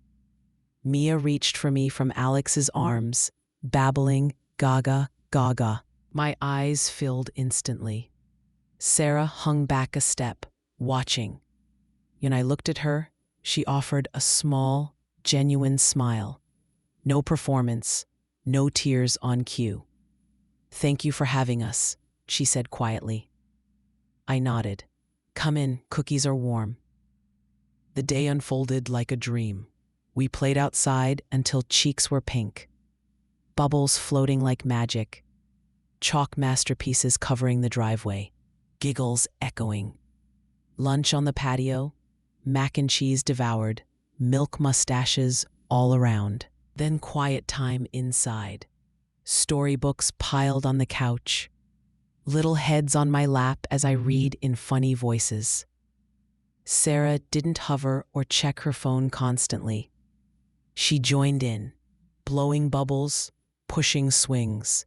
A: Mia reached for me from Alex's arms, babbling, "Gaga, gaga." My eyes filled instantly. Sarah hung back a step, watching. When I looked at her, she offered a small, genuine smile. No performance, no tears on cue. "Thank you for having us," she said quietly. I nodded. "Come in, cookies are warm." The day unfolded like a dream. We played outside until cheeks were pink. Bubbles floating like magic. Chalk masterpieces covering the driveway. Giggles echoing. Lunch on the patio. Mac and cheese devoured. Milk mustaches all around. Then quiet time inside. Storybooks piled on the couch. Little heads on my lap as I read in funny voices. Sarah didn't hover or check her phone constantly. She joined in, blowing bubbles, pushing swings,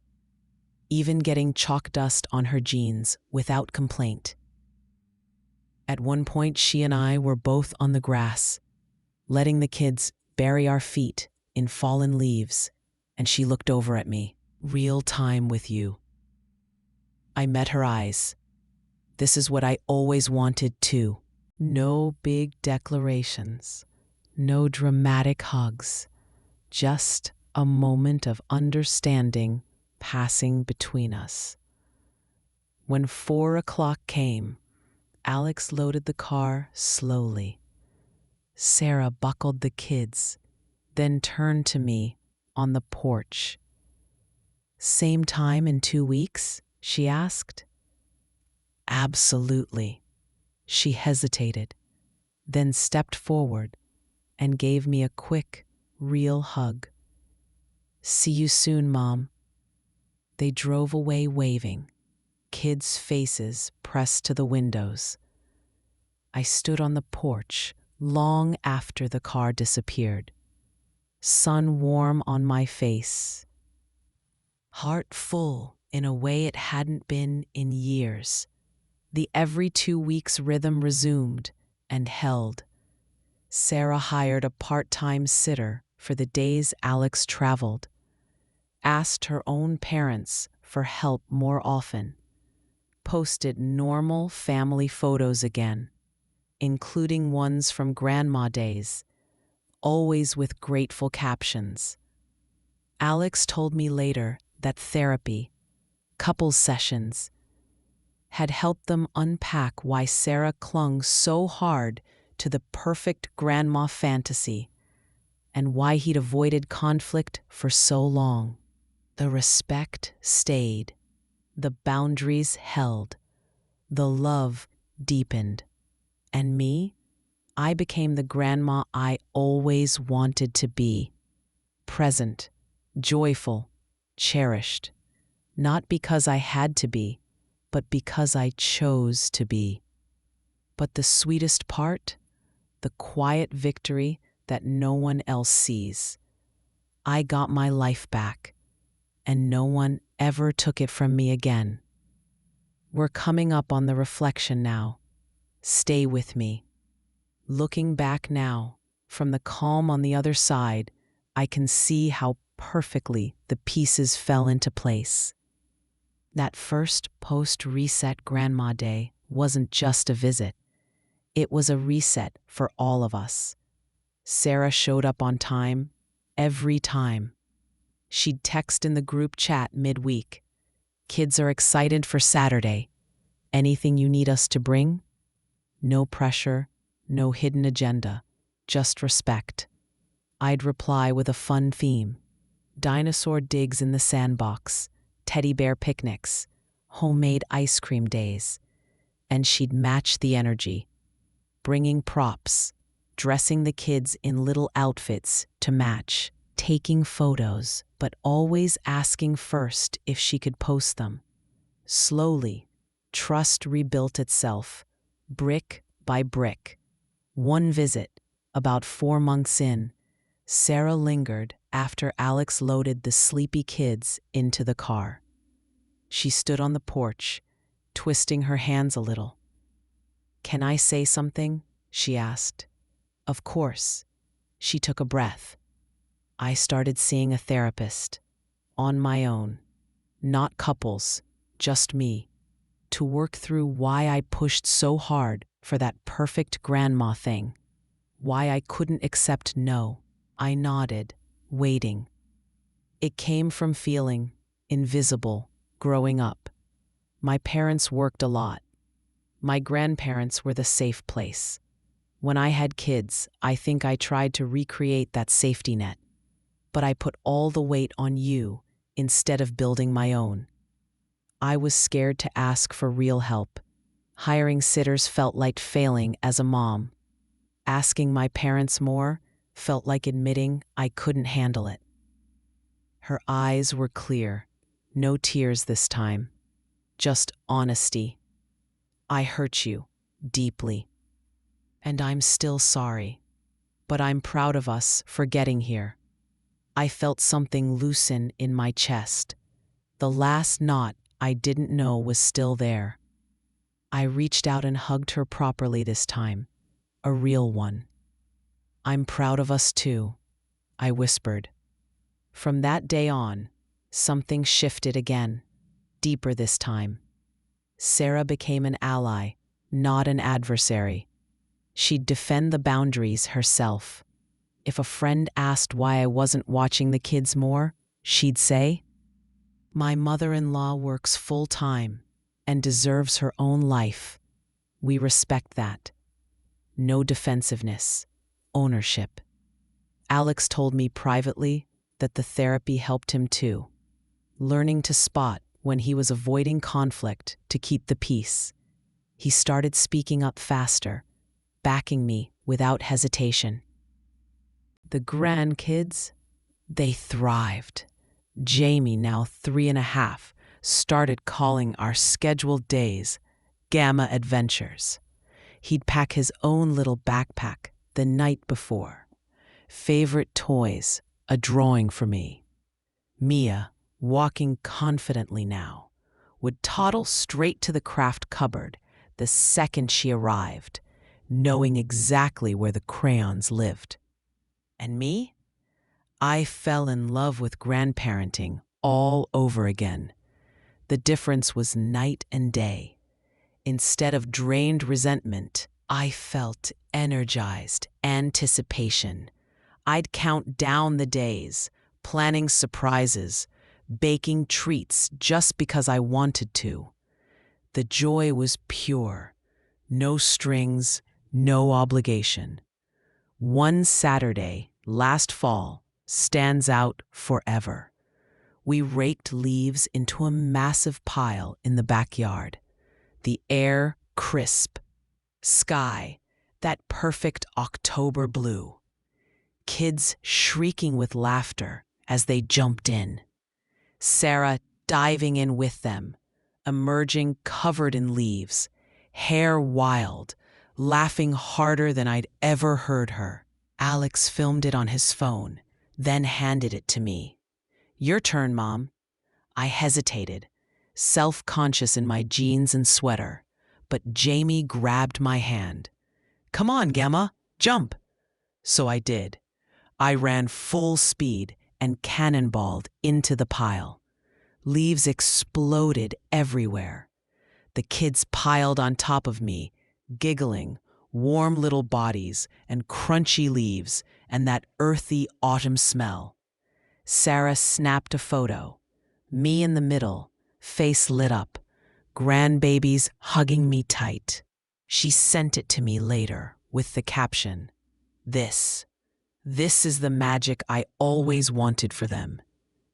A: even getting chalk dust on her jeans without complaint. At one point, she and I were both on the grass, letting the kids bury our feet in fallen leaves, and she looked over at me. Real time with you. I met her eyes. This is what I always wanted too. No big declarations, no dramatic hugs, just a moment of understanding passing between us. When 4 o'clock came, Alex loaded the car slowly. Sarah buckled the kids, then turned to me on the porch. "Same time in 2 weeks?" she asked. "Absolutely." She hesitated, then stepped forward and gave me a quick, real hug. "See you soon, Mom." They drove away waving, kids' faces pressed to the windows. I stood on the porch long after the car disappeared, sun warm on my face, heart full in a way it hadn't been in years. The every 2 weeks rhythm resumed and held. Sarah hired a part-time sitter for the days Alex traveled, asked her own parents for help more often, posted normal family photos again, including ones from grandma days, always with grateful captions. Alex told me later that therapy, couples sessions, had helped them unpack why Sarah clung so hard to the perfect grandma fantasy and why he'd avoided conflict for so long. The respect stayed, the boundaries held, the love deepened. And me, I became the grandma I always wanted to be. Present, joyful, cherished. Not because I had to be, but because I chose to be. But the sweetest part? The quiet victory that no one else sees. I got my life back, and no one ever took it from me again. We're coming up on the reflection now. Stay with me. Looking back now, from the calm on the other side, I can see how perfectly the pieces fell into place. That first post-reset Grandma Day wasn't just a visit. It was a reset for all of us. Sarah showed up on time, every time. She'd text in the group chat midweek. "Kids are excited for Saturday. Anything you need us to bring?" No pressure, no hidden agenda, just respect. I'd reply with a fun theme: dinosaur digs in the sandbox, teddy bear picnics, homemade ice cream days. And she'd match the energy, bringing props, dressing the kids in little outfits to match, taking photos, but always asking first if she could post them. Slowly, trust rebuilt itself, brick by brick. One visit, about 4 months in, Sarah lingered after Alex loaded the sleepy kids into the car. She stood on the porch, twisting her hands a little. "Can I say something?" she asked. "Of course." She took a breath. I started seeing a therapist, on my own, not couples, just me, to work through why I pushed so hard for that perfect grandma thing, why I couldn't accept no. I nodded, waiting. It came from feeling invisible growing up. My parents worked a lot. My grandparents were the safe place. When I had kids, I think I tried to recreate that safety net. But I put all the weight on you instead of building my own. I was scared to ask for real help. Hiring sitters felt like failing as a mom. Asking my parents more felt like admitting I couldn't handle it. Her eyes were clear, no tears this time, just honesty. "I hurt you, deeply. And I'm still sorry. But I'm proud of us for getting here." I felt something loosen in my chest. The last knot I didn't know was still there. I reached out and hugged her properly this time, a real one. "I'm proud of us too," I whispered. From that day on, something shifted again, deeper this time. Sarah became an ally, not an adversary. She'd defend the boundaries herself. If a friend asked why I wasn't watching the kids more, she'd say, "My mother-in-law works full-time and deserves her own life. We respect that." No defensiveness, ownership. Alex told me privately that the therapy helped him too, learning to spot when he was avoiding conflict to keep the peace. He started speaking up faster, backing me without hesitation. The grandkids, they thrived. Jamie, now 3.5, started calling our scheduled days Gamma Adventures. He'd pack his own little backpack the night before. Favorite toys, a drawing for me. Mia, walking confidently now, would toddle straight to the craft cupboard the second she arrived, knowing exactly where the crayons lived. And me? I fell in love with grandparenting all over again. The difference was night and day. Instead of drained resentment, I felt energized anticipation. I'd count down the days, planning surprises, baking treats just because I wanted to. The joy was pure. No strings, no obligation. One Saturday, last fall, stands out forever. We raked leaves into a massive pile in the backyard. The air crisp. Sky, that perfect October blue. Kids shrieking with laughter as they jumped in. Sarah diving in with them, emerging covered in leaves, hair wild, laughing harder than I'd ever heard her. Alex filmed it on his phone, then handed it to me. "Your turn, Mom." I hesitated, self-conscious in my jeans and sweater, but Jamie grabbed my hand. "Come on, Gemma, jump." So I did. I ran full speed and cannonballed into the pile. Leaves exploded everywhere. The kids piled on top of me, giggling, warm little bodies and crunchy leaves and that earthy autumn smell. Sarah snapped a photo. Me in the middle, face lit up, grandbabies hugging me tight. She sent it to me later with the caption, This is the magic I always wanted for them.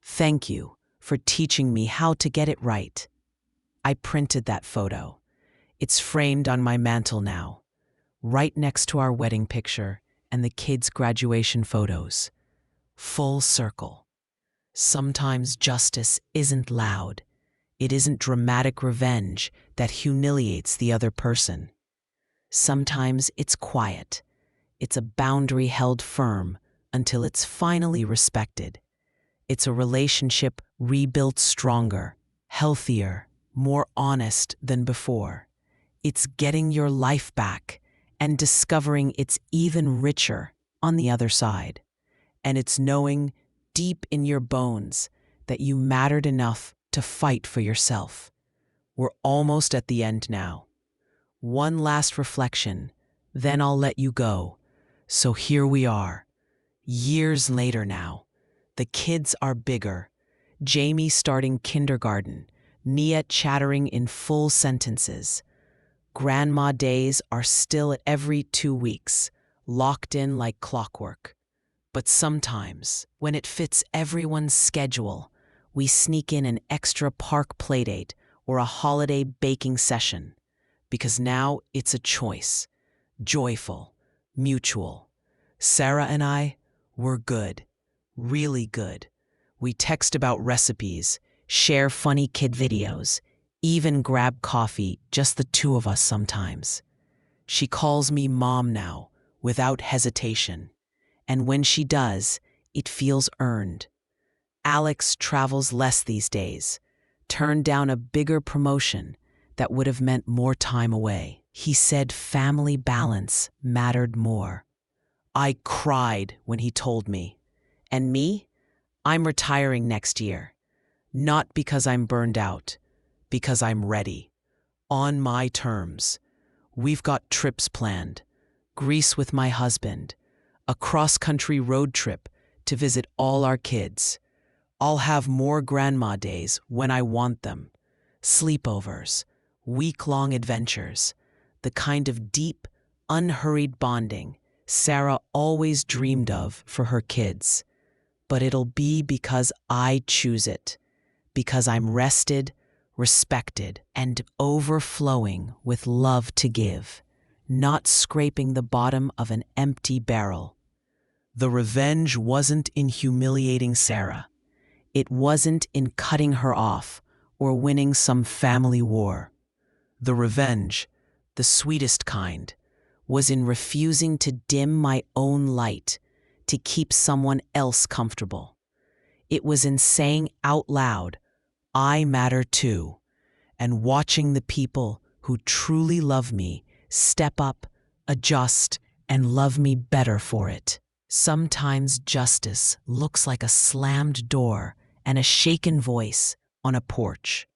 A: Thank you for teaching me how to get it right." I printed that photo. It's framed on my mantle now, right next to our wedding picture and the kids' graduation photos. Full circle. Sometimes justice isn't loud. It isn't dramatic revenge that humiliates the other person. Sometimes it's quiet. It's a boundary held firm until it's finally respected. It's a relationship rebuilt stronger, healthier, more honest than before. It's getting your life back and discovering it's even richer on the other side. And it's knowing deep in your bones that you mattered enough to fight for yourself. We're almost at the end now. One last reflection, then I'll let you go. So here we are, years later now. The kids are bigger. Jamie starting kindergarten, Nia chattering in full sentences. Grandma days are still at every 2 weeks, locked in like clockwork. But sometimes, when it fits everyone's schedule, we sneak in an extra park playdate or a holiday baking session. Because now it's a choice. Joyful, mutual. Sarah and I, we're good. Really good. We text about recipes, share funny kid videos, even grab coffee, just the two of us sometimes. She calls me Mom now, without hesitation. And when she does, it feels earned. Alex travels less these days, turned down a bigger promotion that would have meant more time away. He said family balance mattered more. I cried when he told me. And me? I'm retiring next year. Not because I'm burned out, because I'm ready. On my terms. We've got trips planned. Greece with my husband. A cross-country road trip to visit all our kids. I'll have more grandma days when I want them. Sleepovers, week-long adventures, the kind of deep, unhurried bonding Sarah always dreamed of for her kids. But it'll be because I choose it, because I'm rested, respected, and overflowing with love to give, not scraping the bottom of an empty barrel. The revenge wasn't in humiliating Sarah. It wasn't in cutting her off or winning some family war. The revenge, the sweetest kind, was in refusing to dim my own light to keep someone else comfortable. It was in saying out loud, I matter too, and watching the people who truly love me step up, adjust, and love me better for it. Sometimes justice looks like a slammed door and a shaken voice on a porch.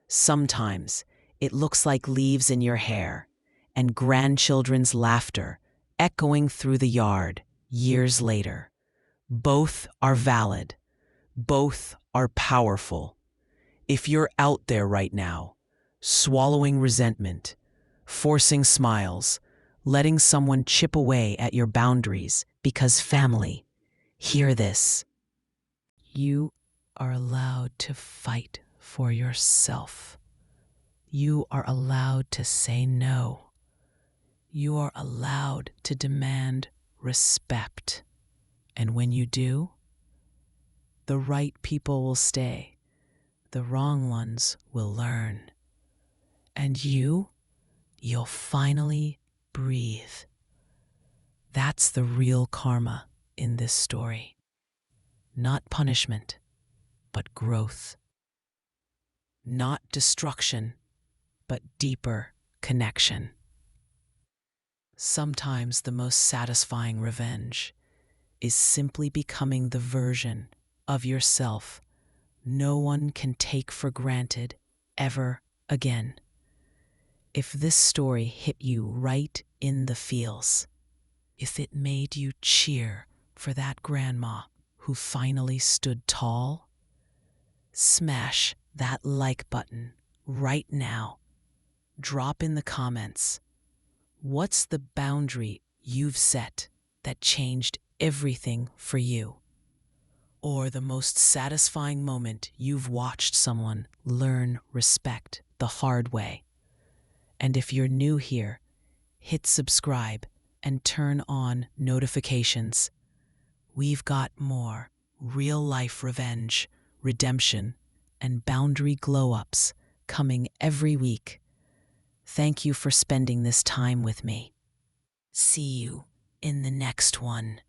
A: Sometimes it looks like leaves in your hair and grandchildren's laughter echoing through the yard years later. Both are valid. Both are powerful. If you're out there right now, swallowing resentment, forcing smiles, letting someone chip away at your boundaries because family, hear this. You are allowed to fight for yourself. You are allowed to say no. You are allowed to demand respect. And when you do, the right people will stay. The wrong ones will learn. And you'll finally breathe. That's the real karma in this story. Not punishment, but growth. Not destruction, but deeper connection. Sometimes the most satisfying revenge is simply becoming the version of yourself no one can take for granted ever again. If this story hit you right in the feels, if it made you cheer for that grandma who finally stood tall, smash that like button right now. Drop in the comments. What's the boundary you've set that changed everything for you? Or the most satisfying moment you've watched someone learn respect the hard way? And if you're new here, hit subscribe and turn on notifications. We've got more real-life revenge, redemption, and boundary glow-ups coming every week. Thank you for spending this time with me. See you in the next one.